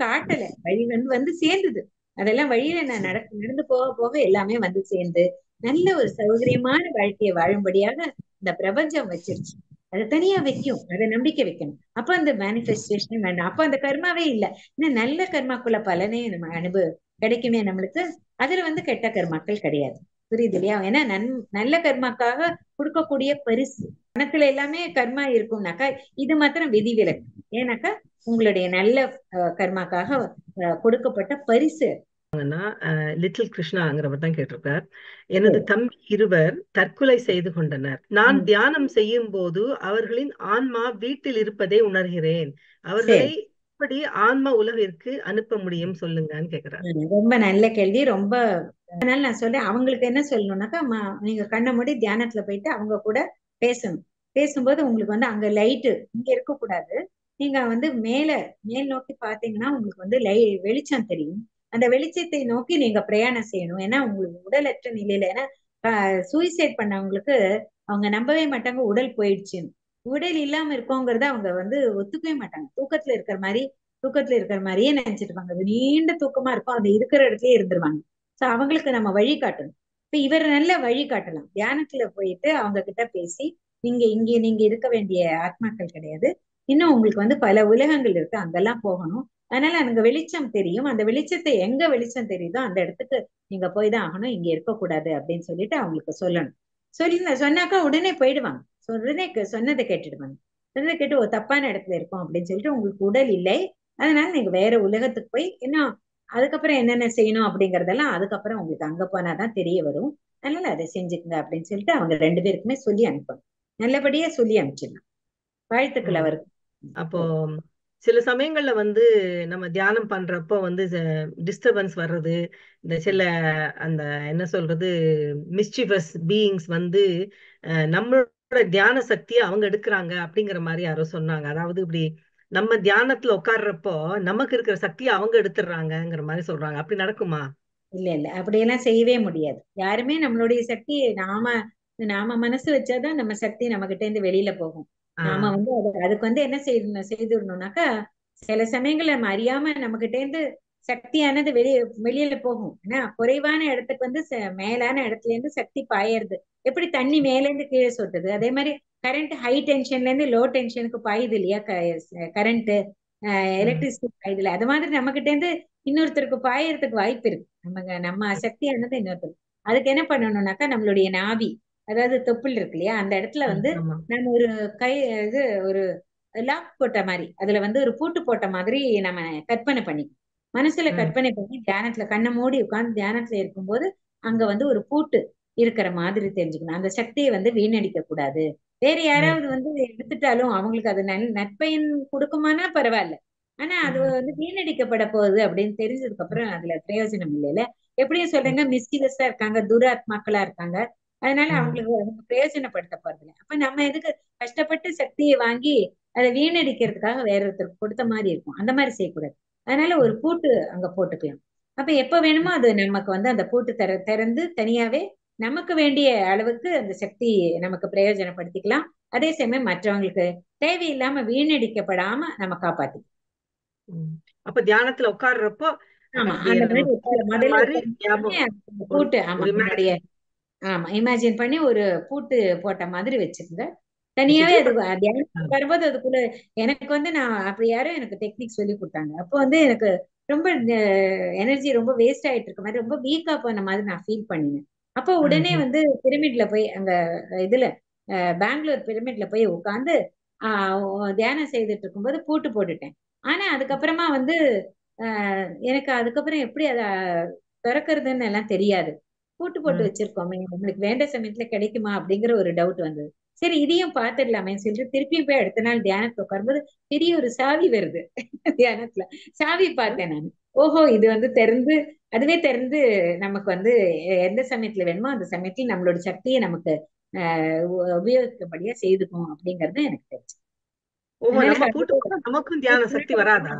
காட்டல. வழி வந்து சேர்ந்தது. அதெல்லாம் வழியில நான் நடந்து போக போக எல்லாமே வந்து சேர்ந்து நல்ல ஒரு சௌகரியமான வாழ்க்கையை வாழும்படியாக இந்த பிரபஞ்சம் வச்சிருச்சு. அதை தனியா வைக்கும். அதை நம்பிக்கை வைக்கணும். அப்ப அந்த மேனிஃபெஸ்டேஷன் வேண்டாம். அப்ப அந்த கர்மாவே இல்லை. இன்னும் நல்ல கர்மாக்குள்ள பலனே நம்ம கிடைக்குமே நம்மளுக்கு. அதுல வந்து கெட்ட கர்மாக்கள் கிடையாது. புரியுது இல்லையா? ஏன்னா நல்ல கர்மாக்காக கொடுக்கக்கூடிய பரிசு. பணத்துல எல்லாமே கர்மா இருக்கும்னாக்கா இது மாத்திரம் விதிவிலக்கு. ஏன்னாக்கா உங்களுடைய நல்ல கர்மாக்காக கொடுக்கப்பட்ட பரிசு. லிட்டில் கிருஷ்ணாங்கிறவர் தான் கேட்டிருக்கார். எனது தம்பி 2 தற்கொலை செய்து கொண்டனர். நான் தியானம் செய்யும் போது அவர்களின் ஆன்மா வீட்டில் இருப்பதை உணர்கிறேன். அவர்களை எப்படி ஆன்மா உலகிற்கு அனுப்ப முடியும் சொல்லுங்கன்னு கேக்குறாரு. ரொம்ப நல்ல கேள்வி. ரொம்ப அதனால நான் சொல்றேன், அவங்களுக்கு என்ன சொல்லணும்னாக்கா, நீங்க கண்ணை மூடி தியானத்துல போயிட்டு அவங்க கூட பேசணும். பேசும்போது உங்களுக்கு வந்து அங்க லைட்டு இங்க இருக்கக்கூடாது. நீங்க வந்து மேல் நோக்கி பாத்தீங்கன்னா உங்களுக்கு வந்து வெளிச்சம் தெரியும். அந்த வெளிச்சத்தை நோக்கி நீங்க பிரயாணம் செய்யணும். ஏன்னா உங்களுக்கு உடலற்ற நிலையில, ஏன்னா சூசைட் பண்ணவங்களுக்கு அவங்க நம்பவே மாட்டாங்க உடல் போயிடுச்சுன்னு. உடல் இல்லாம இருக்கோங்கிறத அவங்க வந்து ஒத்துக்கவே மாட்டாங்க. தூக்கத்துல இருக்கிற மாதிரியே நினைச்சிட்டு இருப்பாங்க. அது நீண்ட தூக்கமா இருக்கும், அது இருக்கிற இடத்துலயே இருந்துருவாங்க. சோ அவங்களுக்கு நம்ம வழி காட்டணும். இப்ப இவர் நல்ல வழி காட்டலாம். தியானத்துல போயிட்டு அவங்க கிட்ட பேசி, நீங்க இருக்க வேண்டிய ஆத்மாக்கள் கிடையாது, இன்னும் உங்களுக்கு வந்து பல உலகங்கள் இருக்கு, அங்கெல்லாம் போகணும். அதனால அங்க வெளிச்சம் தெரியும், அந்த வெளிச்சத்தை எங்க வெளிச்சம் தெரியுதோ அந்த இடத்துக்கு நீங்க போய் தான் ஆகணும், இங்க இருக்கக்கூடாது அப்படின்னு சொல்லிட்டு அவங்களுக்கு சொல்லணும். சொன்னாக்கா உடனே போயிடுவாங்க. உடனே சொன்னதை கேட்டுடுவாங்க. சொன்னதை கேட்டு ஒரு தப்பான இடத்துல இருக்கும் அப்படின்னு சொல்லிட்டு, உங்களுக்கு உடல் இல்லை, அதனால நீங்க வேற உலகத்துக்கு போய் இன்னும் அதுக்கப்புறம் என்னென்ன செய்யணும் அப்படிங்கறதெல்லாம் அதுக்கப்புறம் உங்களுக்கு அங்க போனாதான் தெரிய வரும். அதனால அதை செஞ்சுக்குங்க அப்படின்னு சொல்லிட்டு அவங்க 2 பேருக்குமே சொல்லி அனுப்பணும். நல்லபடியா சொல்லி அனுப்பிச்சிடலாம். வாழ்த்துக்கள் அவருக்கு. அப்போ சில சமயங்கள்ல வந்து நம்ம தியானம் பண்றப்போ வந்து டிஸ்டர்பன்ஸ் வர்றது, இந்த சில அந்த என்ன சொல்றது மிஸ்chievous பீயிங்ஸ் வந்து நம்மளோட தியான சக்தியை அவங்க எடுக்கிறாங்க அப்படிங்கிற மாதிரி யாரோ சொன்னாங்க. அதாவது இப்படி நம்ம தியானத்துல உட்கார்றப்போ நமக்கு இருக்கிற சக்தியை அவங்க எடுத்துடுறாங்கங்கிற மாதிரி சொல்றாங்க. அப்படி நடக்குமா? இல்ல அப்படியெல்லாம் செய்யவே முடியாது. யாருமே நம்மளுடைய சக்தி நாம மனசு வச்சாதான் நம்ம சக்தி நம்ம கிட்ட இருந்து வெளியில போகும். நாம வந்து அதுக்கு வந்து என்ன செய்திடணும்னாக்கா, சில சமயங்கள்ல நம்ம அறியாம நம்ம கிட்ட இருந்து சக்தியானது வெளியில போகும். ஏன்னா குறைவான இடத்துக்கு வந்து மேலான இடத்துல இருந்து சக்தி பாயறது. எப்படி தண்ணி மேல இருந்து கீழே சொட்டுது, அதே மாதிரி கரண்ட் ஹை டென்ஷன்ல இருந்து லோ டென்ஷனுக்கு பாயுது இல்லையா, கரண்ட் எலக்ட்ரிசிட்டி பாயுது. அது மாதிரி நம்ம கிட்ட இருந்து இன்னொருத்தருக்கு பாயறதுக்கு வாய்ப்பு இருக்கு. நம்ம சக்தியானது இன்னொருத்தருக்கு. அதுக்கு என்ன பண்ணணும்னாக்கா, நம்மளுடைய நாவி, அதாவது தொப்புள் இருக்கு இல்லையா, அந்த இடத்துல வந்து நம்ம ஒரு ஒரு லாக் போட்ட மாதிரி, அதுல வந்து ஒரு பூட்டு போட்ட மாதிரி நம்ம கற்பனை பண்ணி மனசுல கற்பனை பண்ணி தியானத்துல கண்ணை மூடி உட்கார்ந்து தியானத்துல இருக்கும்போது அங்க வந்து ஒரு பூட்டு இருக்கிற மாதிரி தெரிஞ்சுக்கணும். அந்த சக்தியை வந்து வீணடிக்க கூடாது. வேற யாராவது வந்து எடுத்துட்டாலும் அவங்களுக்கு அது நற்பயன் கொடுக்குமானா பரவாயில்ல, ஆனா அது வந்து வீணடிக்கப்பட போகுது அப்படின்னு தெரிஞ்சதுக்கு அப்புறம் அதுல பிரயோஜனம் இல்லைல்ல. எப்படியும் சொல்றேங்க, மிஸ்டிவஸா இருக்காங்க, துராத்மாக்களா இருக்காங்க, அதனால அவங்களுக்கு பிரயோஜனப்படுத்த போறது இல்லை. அப்ப நம்ம எதுக்கு கஷ்டப்பட்டு சக்தியை வாங்கி அதை வீணடிக்கிறதுக்காக வேற ஒருத்தருக்கு கொடுத்த மாதிரி இருக்கும். அந்த மாதிரி செய்யக்கூடாது. அதனால ஒரு பூட்டு அங்க போட்டுக்கலாம். அப்ப எப்ப வேணுமோ அது நமக்கு வந்து அந்த பூட்டு திறந்து தனியாவே நமக்கு வேண்டிய அளவுக்கு அந்த சக்தி நமக்கு பிரயோஜனப்படுத்திக்கலாம். அதே சமயம் மற்றவங்களுக்கு தேவையில்லாம வீணடிக்கப்படாம நம்ம காப்பாத்திக்கலாம். அப்ப தியானத்துல உட்கார்றப்போ ஆமா, அந்த மாதிரி பூட்டு, ஆமா முன்னாடிய ஆமா இமேஜின் பண்ணி ஒரு பூட்டு போட்ட மாதிரி வச்சுக்கோங்க. தனியாவே அது வரும்போது அதுக்குள்ள எனக்கு வந்து நான் அப்படி யாரும் எனக்கு டெக்னிக் சொல்லி கொடுத்தாங்க. அப்போ வந்து எனக்கு ரொம்ப எனர்ஜி ரொம்ப வேஸ்ட் ஆயிட்டு இருக்க மாதிரி, ரொம்ப வீக்கா போன மாதிரி நான் ஃபீல் பண்ணினேன். அப்போ உடனே வந்து பிரமிட்ல போய் அங்க இதுல பெங்களூர் பிரமிட்ல போய் உட்காந்து தியானம் செய்துட்டு இருக்கும்போது பூட்டு போட்டுட்டேன். ஆனா அதுக்கப்புறமா வந்து எனக்கு அதுக்கப்புறம் எப்படி அதை திறக்கிறதுன்னு எல்லாம் தெரியாது. பூட்டு போட்டு வச்சிருக்கோமே, நம்மளுக்கு வேண்ட சமயத்துல கிடைக்குமா அப்படிங்கிற ஒரு டவுட் வந்தது. சரி இதையும் பார்த்துடலாமே சொல்லிட்டு திருப்பியும் போய் அடுத்த நாள் தியானத்துல உட்காரும்போது பெரிய ஒரு சாவி வருது. தியானத்துல சாவி பார்த்தேன் நான். ஓஹோ, இது வந்து அதுவே திறந்து நமக்கு வந்து எந்த சமயத்துல வேணுமோ அந்த சமயத்துல நம்மளோட சக்தியை நமக்கு உபயோகிக்கபடியா செய்துக்கும் அப்படிங்கறது எனக்கு தெரிஞ்சு. நமக்கும் தியான சக்தி வராதா?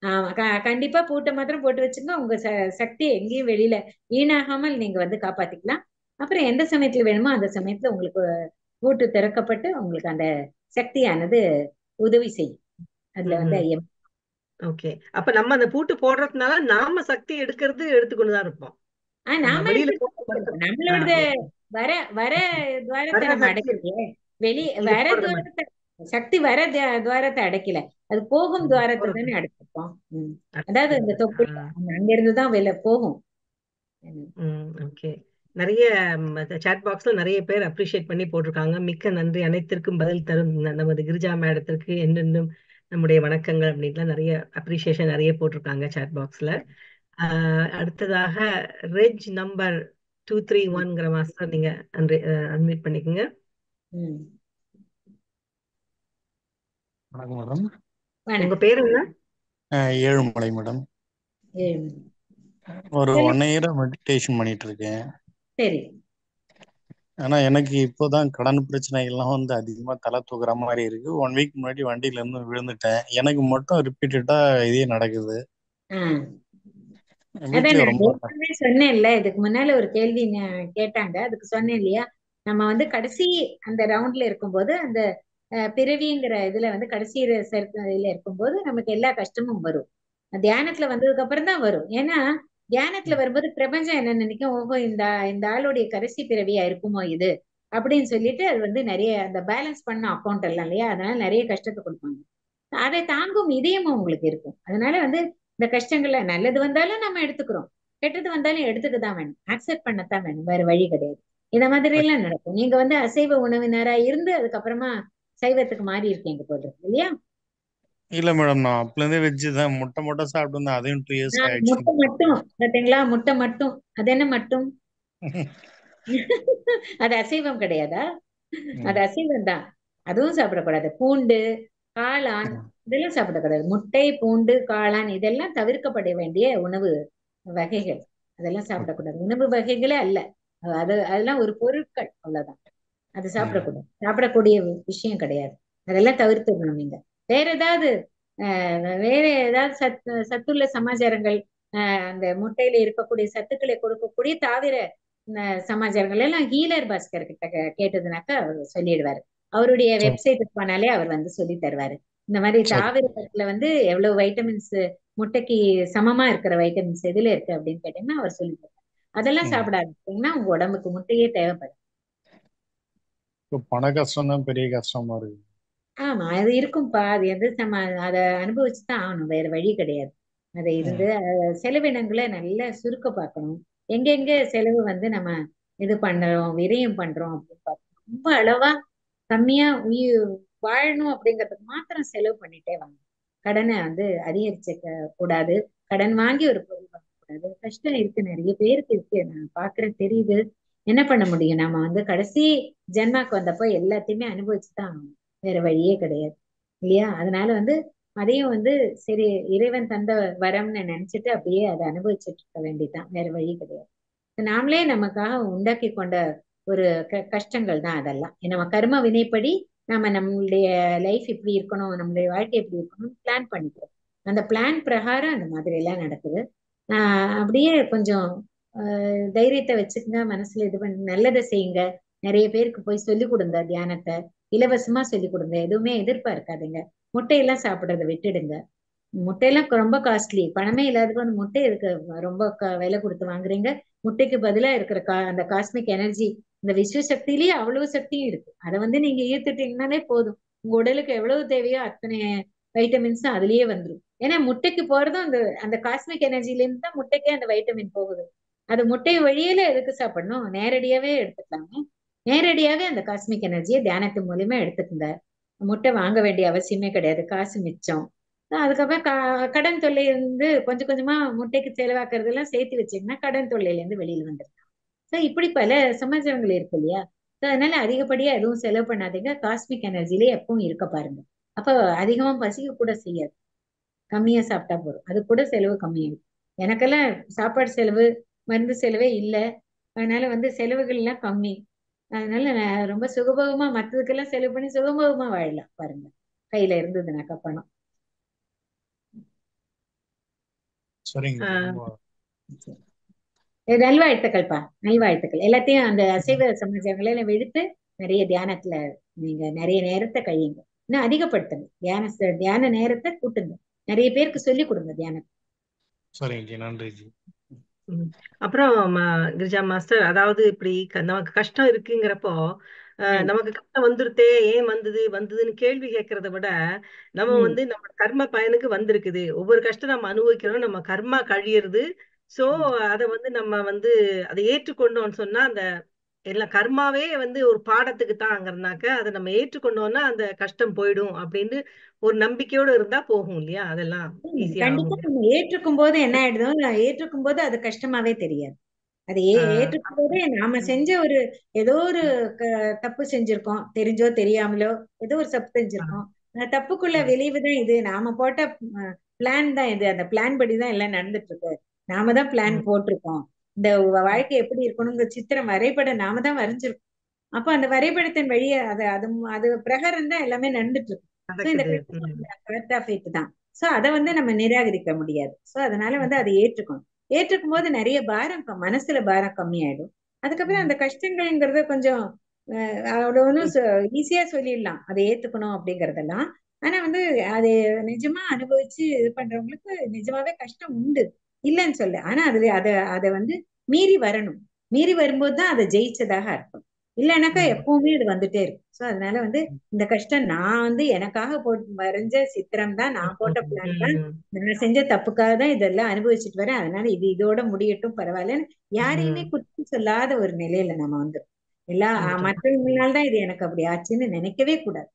ஆமா, கண்டிப்பா பூட்டை மாத்திரம் போட்டு வச்சுங்க. உங்க சக்தி எங்கேயும் வெளியில வீணாகாமல் நீங்க வந்து காப்பாத்திக்கலாம். அப்புறம் எந்த சமயத்துல வேணுமோ அந்த சமயத்துல உங்களுக்கு பூட்டு திறக்கப்பட்டு உங்களுக்கு அந்த சக்தியானது உதவி செய்யும். அதுல வந்து ஐயம். ஓகே, அப்ப நம்ம அந்த பூட்டு போடுறதுனால நாம சக்தி எடுத்துக்கொண்டுதான் இருப்போம். நம்மளோட வர துவாரத்தை நம்ம அடைக்கலையே, வர துவாரத்தை சக்தி வர துவாரத்தை அடைக்கல, அது போகும் துவாரத்தை தானே அடைச்சிருப்போம். அதாவது இந்த தொப்புள் அங்க இருந்துதான் வெளில போகும். ஓகே, நிறைய சாட் பாக்ஸ்ல நிறைய பேர் அப்ரிஷியேட் பண்ணி போட்டிருக்காங்க. மிக்க நன்றி, அனைத்திற்கும் பதில் தரும் நமது கிரிஜா மேடத்திற்கு என்னென்னும் நம்முடைய வணக்கங்கள் அப்படின்லாம் நிறைய அப்ரிசியேஷன் நிறைய போட்டிருக்காங்க சாட் பாக்ஸ்ல. அடுத்ததாக ரெஜ் நம்பர் 231 மாஸ்டர், நீங்க அன்மியூட் பண்ணிக்கோங்க. வணக்கம் மேடம். உங்க பேர் என்ன? ஏழுமலை மேடம். ஒரு 1 year மெடிடேஷன் பண்ணிட்டு இருக்கேன். சரி. ஆனா எனக்கு இப்போதான் கடன் பிரச்சனைகள்லாம் வந்து அதிகமா தலை தூக்குற மாதிரி இருக்கு. 1 week முன்னாடி வண்டியில இருந்து விழுந்துட்டேன். எனக்கு மட்டும் ரிப்பீட்டடா இதே நடக்குது. அதான் வீட்லயே நான் ரொம்ப ஏற்கனவே சொன்னேன்ல, இதுக்கு முன்னால ஒரு கேள்வி கேட்டாங்க, அதுக்கு சொன்னேன் இல்லையா, நம்ம வந்து கடைசி அந்த ரவுண்ட்ல இருக்கும்போது அந்த பிறவிங்கிற இதுல வந்து கடைசி இதுல இருக்கும்போது நமக்கு எல்லா கஷ்டமும் வரும். தியானத்துல வந்ததுக்கு அப்புறம் தான் வரும். ஏன்னா தியானத்துல வரும்போது பிரபஞ்சம் என்ன நினைக்கும், ஓஹோ இந்த இந்த ஆளுடைய கடைசி பிறவியா இருக்குமோ இது அப்படின்னு சொல்லிட்டு அது வந்து நிறைய அந்த பேலன்ஸ் பண்ண அக்கௌண்ட் எல்லாம் இல்லையா, அதனால நிறைய கஷ்டத்தை கொடுப்பாங்க. அதை தாங்கும் இதயமும் உங்களுக்கு இருக்கும். அதனால வந்து இந்த கஷ்டங்கள்ல நல்லது வந்தாலும் நம்ம எடுத்துக்கிறோம், கெட்டது வந்தாலும் எடுத்துக்க தான் வேணும், அக்செப்ட் பண்ணத்தான் வேணும், வேற வழி கிடையாது. இந்த மாதிரி எல்லாம் நடக்கும். நீங்க வந்து அசைவ உணவினரா இருந்து அதுக்கப்புறமா சைவத்துக்கு மாறி இருக்கீங்க போல இருக்கு இல்லையா? இல்ல மேடம், நான் அப்பல இருந்தே வெஜ் தான். முட்டை மட்டும் சாப்பிட்டு இருந்தேன், அதையும் 2 இயர்ஸ் ஆயிடுச்சு. முட்டை மட்டும் பாத்தீங்களா, முட்டை மட்டும். அது என்ன மட்டும்? அது அசைவம் கிடையாதா? அது அசைவம் தான், அதுவும் சாப்பிடக்கூடாது. பூண்டு, காளான் இதெல்லாம் சாப்பிடக்கூடாது. முட்டை, பூண்டு, காளான் இதெல்லாம் தவிர்க்கப்பட வேண்டிய உணவு வகைகள். அதெல்லாம் சாப்பிடக்கூடாது, உணவு வகைகளே அல்ல. அதெல்லாம் ஒரு பொருட்கள், அவ்வளவுதான். அது சாப்பிடக்கூடாது, சாப்பிடக்கூடிய விஷயம் கிடையாது. அதெல்லாம் தவிர்த்துடணும் நீங்க. வேற ஏதாவது வேற ஏதாவது சத்துள்ள சமாச்சாரங்கள், அந்த முட்டையில இருக்கக்கூடிய சத்துக்களை கொடுக்கக்கூடிய தாவர சமாச்சாரங்கள் எல்லாம் ஹீலர் பாஸ்கர் கிட்ட கேட்டதுனாக்கா அவர் சொல்லிடுவாரு. அவருடைய வெப்சைட்டுக்கு போனாலே அவர் வந்து சொல்லி தருவாரு. இந்த மாதிரி தாவரத்துல வந்து எவ்வளவு வைட்டமின்ஸ், முட்டைக்கு சமமா இருக்கிற வைட்டமின்ஸ் எதுல இருக்கு அப்படின்னு கேட்டீங்கன்னா அவர் சொல்லி தருவாரு. அதெல்லாம் சாப்பிட ஆரம்பிச்சீங்கன்னா உங்க உடம்புக்கு முட்டையே தேவைப்படும். பண கஷ்டம் தான் பெரிய கஷ்டமா இருக்கு. ஆமா, அது இருக்கும்பா. அது எது நம்ம அதை அனுபவிச்சுதான் ஆகணும், வேற வழி கிடையாது. அதை இருந்து செலவினங்களை நல்லா சுருக்க பார்க்கணும். எங்கெங்க செலவு வந்து நம்ம இது பண்றோம், விரயம் பண்றோம் அப்படின்னு பார்க்கணும். ரொம்ப அளவா கம்மியா வாழணும் அப்படிங்கிறதுக்கு மாத்திரம் செலவு பண்ணிட்டே வாங்க. கடனை வந்து அதிகரிச்சுக்க கூடாது, கடன் வாங்கி ஒரு பொருள் வாங்கக்கூடாது. கஷ்டம் இருக்கு, நிறைய பேருக்கு இருக்கு, நான் பாக்குறேன், தெரியுது. என்ன பண்ண முடியும், நம்ம வந்து கடைசி ஜென்மாக்கு வந்தப்போ எல்லாத்தையுமே அனுபவிச்சுதான் ஆகணும், வேற வழியே கிடையாது இல்லையா? அதனால வந்து அதையும் வந்து சரி இறைவன் தந்த வரம்னு நினைச்சிட்டு அப்படியே அதை அனுபவிச்சுட்டு இருக்க வேண்டியதுதான், வேற வழி கிடையாது. நாமளே நமக்காக உண்டாக்கி கொண்ட ஒரு கஷ்டங்கள் தான் அதெல்லாம். நம்ம கர்ம வினைப்படி நம்ம நம்மளுடைய லைஃப் இப்படி இருக்கணும், நம்மளுடைய வாழ்க்கை எப்படி இருக்கணும் பிளான் பண்ணிக்கிறோம். அந்த பிளான் பிரகாரம் அந்த மாதிரி எல்லாம் நடக்குது. அப்படியே கொஞ்சம் தைரியத்தை வச்சுக்கங்க, மனசுல இது பண்ணி நல்லதை செய்யுங்க. நிறைய பேருக்கு போய் சொல்லி கொடுங்க தியானத்தை, இலவசமா சொல்லி கொடுங்க, எதுவுமே எதிர்பார்க்காதீங்க. முட்டையெல்லாம் சாப்பிடுறத விட்டுடுங்க. முட்டையெல்லாம் ரொம்ப காஸ்ட்லி, பணமே இல்லாதப்ப அந்த முட்டை இருக்கு ரொம்ப விலை கொடுத்து வாங்குறீங்க. முட்டைக்கு பதிலா இருக்கிற அந்த காஸ்மிக் எனர்ஜி, இந்த விஸ்வ சக்தியிலேயே அவ்வளவு சக்தியும் இருக்கு. அதை வந்து நீங்க ஈர்த்துட்டீங்கன்னாலே போதும், உங்க உடலுக்கு எவ்வளவு தேவையோ அத்தனை வைட்டமின்ஸும் அதுலயே வந்துடும். ஏன்னா முட்டைக்கு போறதும் அந்த அந்த காஸ்மிக் எனர்ஜில இருந்து தான் முட்டைக்கே அந்த வைட்டமின் போகுது. அது முட்டை வழியில எதுக்கு சாப்பிடணும், நேரடியாவே எடுத்துக்கலாமே. நேரடியாவே அந்த காஸ்மிக் எனர்ஜியை தியானத்து மூலியமா எடுத்துக்கங்க. முட்டை வாங்க வேண்டிய அவசியமே கிடையாது, காசு மிச்சம். அதுக்கப்புறம் கடன் தொல்லை இருந்து கொஞ்சம் கொஞ்சமா முட்டைக்கு செலவாக்குறது எல்லாம் சேர்த்து வச்சீங்கன்னா கடன் தொல்லையில இருந்து வெளியில வந்துருக்கலாம். சோ இப்படி பல சமாச்சாரங்கள் இருக்கு இல்லையா? அதனால அதிகப்படியா எதுவும் செலவு பண்ணாதீங்க, காஸ்மிக் எனர்ஜிலே எப்பவும் இருக்க பாருங்க. அப்ப அதிகமா பசிக்க கூட செய்யாது, கம்மியா சாப்பிட்டா போதும், அது கூட செலவு கம்மியாகும். எனக்கெல்லாம் சாப்பாடு செலவு, மருந்து செலவே இல்லை. அதனால வந்து செலவுகள் எல்லாம் கம்மி. அதனால நான் ரொம்ப சுகபோகமா மற்றதுக்கெல்லாம் செலவு பண்ணி சுகபோகமா வாழலாம் பாருங்க, கையில இருந்ததுனாக்கா பணம். சரிங்க. நல்வாழ்த்துக்கள்ப்பா, நல்வாழ்த்துக்கள். எல்லாத்தையும் அந்த அசைவ சமாச்சாரங்களை எல்லாம் எடுத்து நிறைய தியானத்துல நீங்க நிறைய நேரத்தை கழியுங்க, இன்னும் அதிகப்படுத்துங்க தியான நேரத்தை கூட்டுங்க, நிறைய பேருக்கு சொல்லி கொடுங்க தியானத்தை. சரிங்க, நன்றிஜி. அப்புறம் கிரிஜா மாஸ்டர், அதாவது இப்படி நமக்கு கஷ்டம் இருக்குங்கிறப்போ நமக்கு கஷ்டம் வந்துருத்தே, ஏன் வந்ததுன்னு கேள்வி கேட்கறத விட, நம்ம வந்து நம்ம கர்ம பயனுக்கு வந்திருக்குது, ஒவ்வொரு கஷ்டம் நம்ம அனுபவிக்கிறோம், நம்ம கர்மா கழியிறது. சோ அத வந்து நம்ம வந்து அதை ஏற்றுக்கொண்டோம்னு சொன்னா அந்த எல்லாம் கர்மாவே வந்து ஒரு பாடத்துக்கு தாங்கிறதுனாக்க அதை நம்ம ஏற்றுக்கொண்டோம்னா அந்த கஷ்டம் போயிடும் அப்படின்னு ஒரு நம்பிக்கையோட இருந்தா போகும் இல்லையா? அதெல்லாம் ஈஸியா கண்டிப்பா ஆகும். நம்ம ஏற்றுக்கும் போது என்ன ஆயிடுதோ, ஏற்றுக்கும் போது அது கஷ்டமாவே தெரியாது. அது ஏற்றுக்கும் போதே நாம செஞ்ச ஒரு ஏதோ ஒரு தப்பு செஞ்சிருக்கோம், தெரிஞ்சோ தெரியாமலோ ஏதோ ஒரு தப்பு செஞ்சிருக்கோம். அந்த தப்புக்குள்ள விளைவுதான் இது, நாம போட்ட பிளான் தான் இது, அந்த பிளான் படிதான் எல்லாம் நடந்துட்டு இருக்கு. நாம தான் பிளான் போட்டிருக்கோம், இந்த வாழ்க்கை எப்படி இருக்கணுங்கிற சித்திரம் வரைபடம் நாம தான் வரைஞ்சிருக்கோம். அப்ப அந்த வரைபடத்தின் வழியா அது அது அது பிரகாரம் தான் எல்லாமே நடந்துட்டு இருக்கு. சோ இந்த கரெக்ட் ஆஃப் இட் தான். சோ அதை வந்து நம்ம நிராகரிக்க முடியாது. சோ அதனால வந்து அதை ஏற்றுக்கணும். ஏற்றுக்கும் போது நிறைய பாரம் மனசுல பாரம் கம்மியாயிடும். அதுக்கப்புறம் அந்த கஷ்டங்கள்ங்கிறத கொஞ்சம் அவ்வளோ ஒன்றும் ஈஸியா சொல்லிடலாம் அதை ஏத்துக்கணும் அப்படிங்கறதெல்லாம். ஆனா வந்து அது நிஜமா அனுபவிச்சு இது பண்றவங்களுக்கு நிஜமாவே கஷ்டம் உண்டு, இல்லைன்னு சொல்ல. ஆனா அதை வந்து மீறி வரணும். மீறி வரும்போது தான் அதை ஜெயிச்சதாக அர்த்தம். இல்லைனாக்கா எப்பவுமே அது வந்துட்டே இருக்கும். சோ அதனால வந்து இந்த கஷ்டம் நான் வந்து எனக்காக போட்டு வரைஞ்ச சித்திரம் தான், நான் போட்ட பிளான் தான், நான் செஞ்ச தப்புக்காக தான் இதெல்லாம் அனுபவிச்சுட்டு வரேன். அதனால இதோட முடியட்டும் பரவாயில்லன்னு யாரையுமே குற்றம் சொல்லாத ஒரு நிலையில நம்ம வந்து மற்றவங்களால தான் இது எனக்கு அப்படி ஆச்சுன்னு நினைக்கவே கூடாது.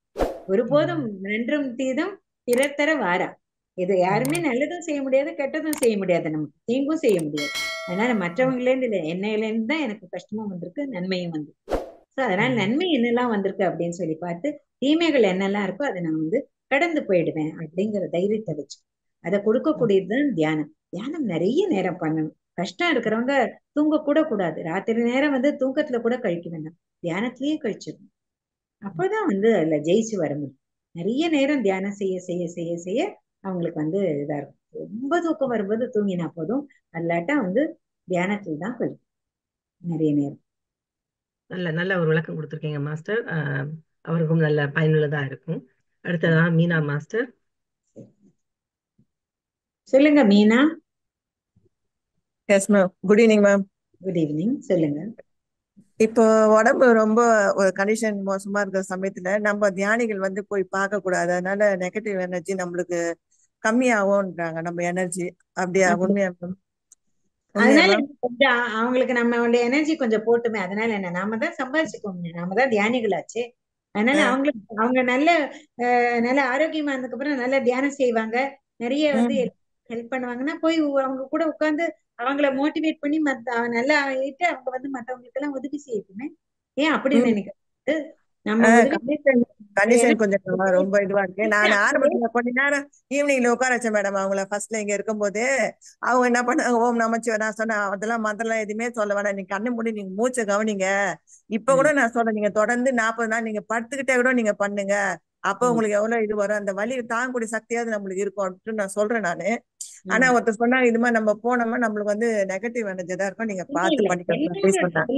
ஒருபோதும் நன்றும் தீதும் பிறர் தர வாரா. இது யாருமே நல்லதும் செய்ய முடியாது, கெட்டதும் செய்ய முடியாது, நமக்கு தீங்கும் செய்ய முடியாது. அதனால மற்றவங்கள இருந்து இல்லை, என்னையில இருந்து தான் எனக்கு கஷ்டமும் வந்திருக்கு, நன்மையும் வந்திருக்கு. சோ அதனால நன்மை என்னெல்லாம் வந்திருக்கு அப்படின்னு சொல்லி பார்த்து தீமைகள் என்னெல்லாம் இருக்கோ அதை நான் வந்து கடந்து போயிடுவேன் அப்படிங்கிற தைரியத்தை வச்சு அதை கொடுக்கக்கூடியதுதான் தியானம். தியானம் நிறைய நேரம் பண்ணணும். கஷ்டம் இருக்கிறவங்க தூங்க கூட கூடாது. ராத்திரி நேரம் வந்து தூக்கத்துல கூட கழிக்க வேண்டாம், தியானத்திலேயே கழிச்சிடணும். அப்போதான் வந்து அதுல ஜெயிச்சு வர முடியும். நிறைய நேரம் தியானம் செய்ய செய்ய செய்ய செய்ய அவங்களுக்கு வந்து இதா இருக்கும். ரொம்ப தூக்கம் வரும்போது தூங்கினா போதும், அல்லாட்டா வந்து தியானத்துல தான் கழிக்கும் நிறைய நேரம். நல்ல ஒரு விளக்கம் கொடுத்துருக்கீங்க மாஸ்டர். அவருக்கும் நல்ல பயனுள்ளதா இருக்கும். அடுத்ததா மீனா மாஸ்டர். சொல்லுங்க Meena. Yes ma'am. Good evening ma'am. Good evening. சொல்லுங்க. இப்போ உடம்பு ரொம்ப ஒரு கண்டிஷன் மோசமா இருக்கிற சமயத்துல நம்ம தியானிகள் வந்து போய் பார்க்க கூடாது, அதனால நெகட்டிவ் எனர்ஜி நம்மளுக்கு கம்மியாகும்ன்றாங்க, நம்ம எனர்ஜி. அப்படியா? உண்மையா மேம்? அதனால கொஞ்சம் அவங்களுக்கு நம்மளுடைய எனர்ஜி கொஞ்சம் போட்டுமே. அதனால என்ன, நாம தான் சம்பாதிச்சுக்கோங்க, நாம தான் தியானிகளாச்சு. அதனால அவங்களுக்கு அவங்க நல்ல ஆரோக்கியமா இருந்ததுக்கு அப்புறம் நல்ல தியானம் செய்வாங்க, நிறைய வந்து ஹெல்ப் பண்ணுவாங்கன்னா போய் அவங்க கூட உட்கார்ந்து அவங்கள மோட்டிவேட் பண்ணி நல்லா ஆயிட்டு அவங்க வந்து மத்தவங்களுக்கு எல்லாம் உதவி செய்யட்டுமே. ஏன் அப்படி நினைக்கிறது? நம்ம கண்டிஷன் கொஞ்சம் ரொம்ப இதுவா இருக்கு. நான் ஆரம்பத்துல கொஞ்ச நேரம் ஈவினிங்ல உட்கார வச்சேன் மேடம் அவங்கள. ஃபர்ஸ்ட்ல இங்க இருக்கும்போது அவங்க என்ன பண்ணாங்க, ஓம் நமச்சிவாய. நான் சொன்னேன் அதெல்லாம் மந்திரம் எதுவுமே சொல்ல வேணாம், நீங்க கண்ணு மூடி நீங்க மூச்சை கவனிங்க. இப்ப கூட நான் சொல்றேன், நீங்க தொடர்ந்து 40 நாள் நீங்க படுத்துக்கிட்டே கூட நீங்க பண்ணுங்க, அப்ப உங்களுக்கு எவ்வளவு இது வரும், அந்த வலி தாங்கக்கூடிய சக்தியாவது நம்மளுக்கு இருக்கும் அப்படின்னு நான் சொல்றேன் நானு. ஆனா ஒருத்தர் சொன்னாங்க, இது மாதிரி நம்ம போனோம்னா நம்மளுக்கு வந்து நெகட்டிவ் எனர்ஜி தான் இருக்கும், நீங்க பார்த்து பண்ணிக்கலாம்.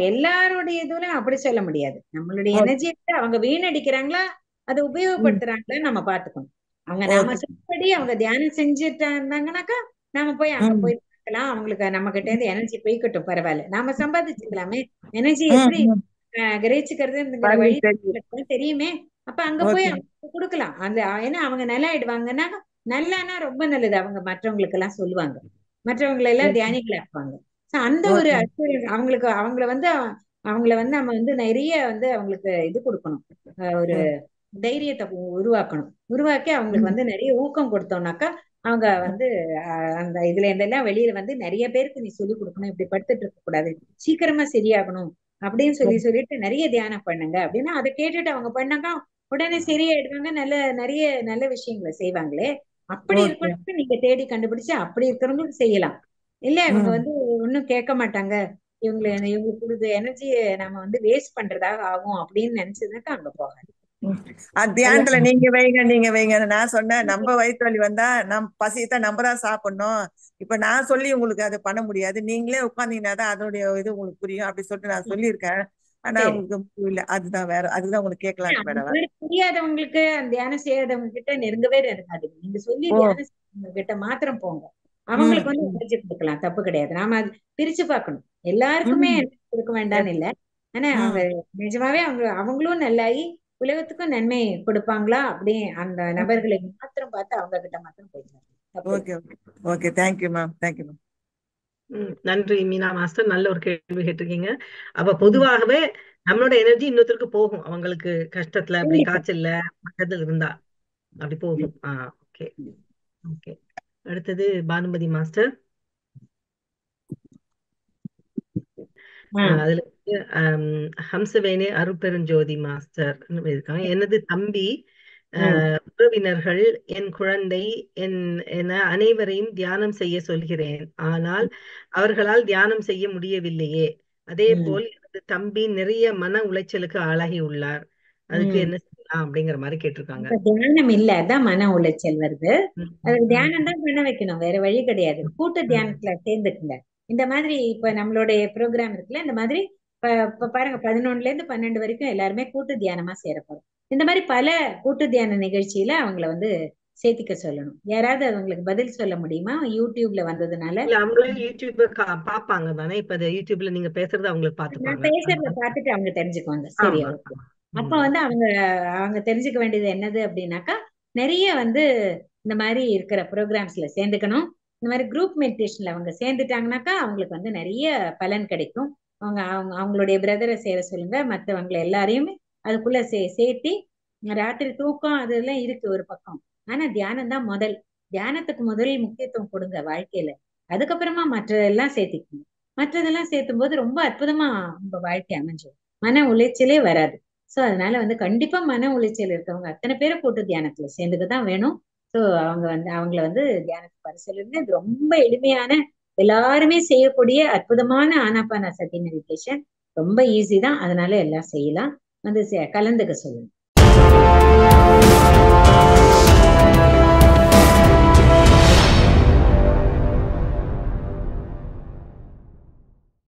எல்லாருடைய இதுல அப்படி சொல்ல முடியாது. நம்மளுடைய எனர்ஜி அவங்க வீணடிக்கிறாங்களா அதை உபயோகப்படுத்துறாங்களா நம்ம பாத்துக்கணும். அவங்க நாம சொன்னபடி அவங்க தியானம் செஞ்சுட்டு இருந்தாங்கன்னாக்கா நாம போய் அங்க போய் பார்க்கலாம். அவங்களுக்கு நம்ம கிட்ட இருந்து எனர்ஜி போய்கட்டும், பரவாயில்ல, நாம சம்பாதிச்சுக்கலாமே. எனர்ஜி எப்படி கிரகிச்சுக்கிறதுங்கிற வழி தெரியுமே. அப்ப அங்க போய் அவங்க கொடுக்கலாம். அந்த ஏன்னா அவங்க நல்லா ஆயிடுவாங்கன்னா, நல்லானா ரொம்ப நல்லது. அவங்க மற்றவங்களுக்கு எல்லாம் சொல்லுவாங்க, மற்றவங்களை எல்லாம் தியானிகளை ஆக்குவாங்க. அந்த ஒரு அவங்களுக்கு அவங்கள வந்து நம்ம வந்து நிறைய வந்து அவங்களுக்கு இது கொடுக்கணும், ஒரு தைரியத்தை உருவாக்கி அவங்களுக்கு வந்து நிறைய ஊக்கம் கொடுத்தோம்னாக்கா அவங்க வந்து அந்த இதுல இருந்தெல்லாம் வெளியில வந்து நிறைய பேருக்கு நீ சொல்லி கொடுக்கணும், இப்படி படுத்துட்டு இருக்க கூடாது, சீக்கிரமா சரியாகணும் அப்படின்னு சொல்லிட்டு நிறைய தியானம் பண்ணுங்க அப்படின்னா அதை கேட்டுட்டு அவங்க பண்ணாங்க உடனே சரியாயிடுவாங்க. நிறைய நல்ல விஷயங்களை செய்வாங்களே. அப்படி இருக்கிறவங்களுக்கு நீங்க தேடி கண்டுபிடிச்சு அப்படி இருக்கிறவங்களுக்கு செய்யலாம். இல்ல இவங்க வந்து ஒன்னும் கேட்க மாட்டாங்க, இவங்களுக்கு கொடுத்த எனர்ஜியை நம்ம வந்து வேஸ்ட் பண்றதாக ஆகும் அப்படின்னு நினைச்சதுனாக்கா அங்க போகாது. தியானத்துல நீங்க வைங்க நான் சொன்னேன், நம்ம வயிற்று வலி வந்தா பசித்தான் நம்ம தான் சாப்பிடணும். இப்ப நான் சொல்லி உங்களுக்கு அதை பண்ண முடியாது, நீங்களே உட்கார்ந்தீங்கன்னா தான் அதோடைய இது உங்களுக்கு புரியும் அப்படி சொல்லிட்டு நான் சொல்லியிருக்கேன். ஆனா உங்களுக்கு இல்ல, அதுதான் வேற, அதுதான் உங்களுக்கு கேட்கலாம் மேடம். புரியாதவங்களுக்கு தியானம் செய்யாதவங்க கிட்ட நெருங்கவே இருக்காது. நீங்க சொல்லி தியானம் செய்யறவங்க கிட்ட மாத்திரம் போங்க, அவங்களுக்கு வந்து எனர்ஜி கொடுக்கலாம், தப்பு கிடையாது. நாம அது பிரிச்சு பார்க்கணும். எல்லாருக்குமே கொடுக்க வேண்டாம்னு இல்லை. ஆனா அவங்க நிஜமாவே அவங்களும் நல்லாயி உலகத்துக்கும் நன்மை கொடுப்பாங்களா அப்படி அந்த நபர்களை மாத்திரம் பார்த்து அவங்க கிட்ட மாத்திரம் போயிடலாம். Thank you ma'am. Thank you ma'am. நன்றி மீனா மாஸ்டர், நல்ல ஒரு கேள்வி கேட்டிருக்கீங்க. அப்ப பொதுவாகவே நம்மளோட எனர்ஜி இன்னொருத்தருக்கு போகும், அவங்களுக்கு கஷ்டத்துல அப்படி காய்ச்சல்ல பக்கத்துல இருந்தா அப்படி போகும். Okay okay. அடுத்தது பானுமதி மாஸ்டர். அதுல ஹம்சவேணி அருட்பெருஞ்சோதி மாஸ்டர் இருக்காங்க. எனது தம்பி, உறவினர்கள், என் குழந்தை என அனைவரையும் தியானம் செய்ய சொல்கிறேன், ஆனால் அவர்களால் தியானம் செய்ய முடியவில்லையே. அதே போல் எனது தம்பி நிறைய மன உளைச்சலுக்கு ஆளாகி உள்ளார், அதுக்கு என்ன செய்யலாம்? பண்ணலாம் அப்படிங்கிற மாதிரி கேட்டிருக்காங்க. தியானம் இல்ல, அதான் மன உளைச்சல் வருது. அதுக்கு தியானம் தான் பண்ண வைக்கணும், வேற வழி கிடையாது. கூட்டு தியானத்துல சேர்ந்துக்குங்க. இந்த மாதிரி இப்ப நம்மளுடைய ப்ரோக்ராம் இருக்குல்ல, இந்த மாதிரி பாருங்க 11ல இருந்து 12 வரைக்கும் எல்லாருமே கூட்டு தியானமா சேரப்போம். இந்த மாதிரி பல கூட்டு தியான நிகழ்ச்சியில அவங்கள வந்து சேர்த்திக்க சொல்லணும். யாராவது அவங்களுக்கு பதில் சொல்ல முடியுமா? யூடியூப்ல வந்ததுனால அவங்களே யூடியூப்ல பாப்பாங்க தானே. இப்ப யூடியூப்ல நீங்க பேசுறது அவங்களுக்கு பாத்துப்பாங்க. நான் பேசுறத பார்த்துட்டு அவங்க தெரிஞ்சுக்குவாங்க. சரி, ஓகே. அப்ப வந்து அவங்க தெரிஞ்சுக்க வேண்டியது என்னது அப்படின்னாக்கா, நிறைய வந்து இந்த மாதிரி இருக்கிற ப்ரோக்ராம்ஸ்ல சேர்ந்துக்கணும். இந்த மாதிரி குரூப் மெடிடேஷன்ல அவங்க சேர்ந்துட்டாங்கன்னாக்கா அவங்களுக்கு வந்து நிறைய பலன் கிடைக்கும். அவங்களுடைய பிரதரை சேர சொல்லுங்க, மற்றவங்களை எல்லாரையுமே அதுக்குள்ள சேர்த்தி. ராத்திரி தூக்கம் அதெல்லாம் இருக்கு ஒரு பக்கம், ஆனா தியானம் தான் முதல். தியானத்துக்கு முதல் முக்கியத்துவம் கொடுங்க வாழ்க்கையில. அதுக்கப்புறமா மற்றதெல்லாம் சேர்த்திக்கணும். மற்றதெல்லாம் சேர்த்தும் போது ரொம்ப அற்புதமா உங்க வாழ்க்கை அமைஞ்சிடும். மன உளைச்சலே வராது. சோ அதனால வந்து கண்டிப்பா மன உளைச்சல் இருக்கவங்க அத்தனை பேரை போட்டு தியானத்துல சேர்ந்துக்கதான் வேணும். சோ அவங்கள வந்து தியானத்துக்கு வர சொல்லுங்க. இது ரொம்ப எளிமையான, எல்லாருமே செய்யக்கூடிய அற்புதமான ஆனாபானசதி மெடிடேஷன். ரொம்ப ஈஸி தான், அதனால எல்லாம் செய்யலாம். வந்து கலந்துக்க சொல்லுங்க.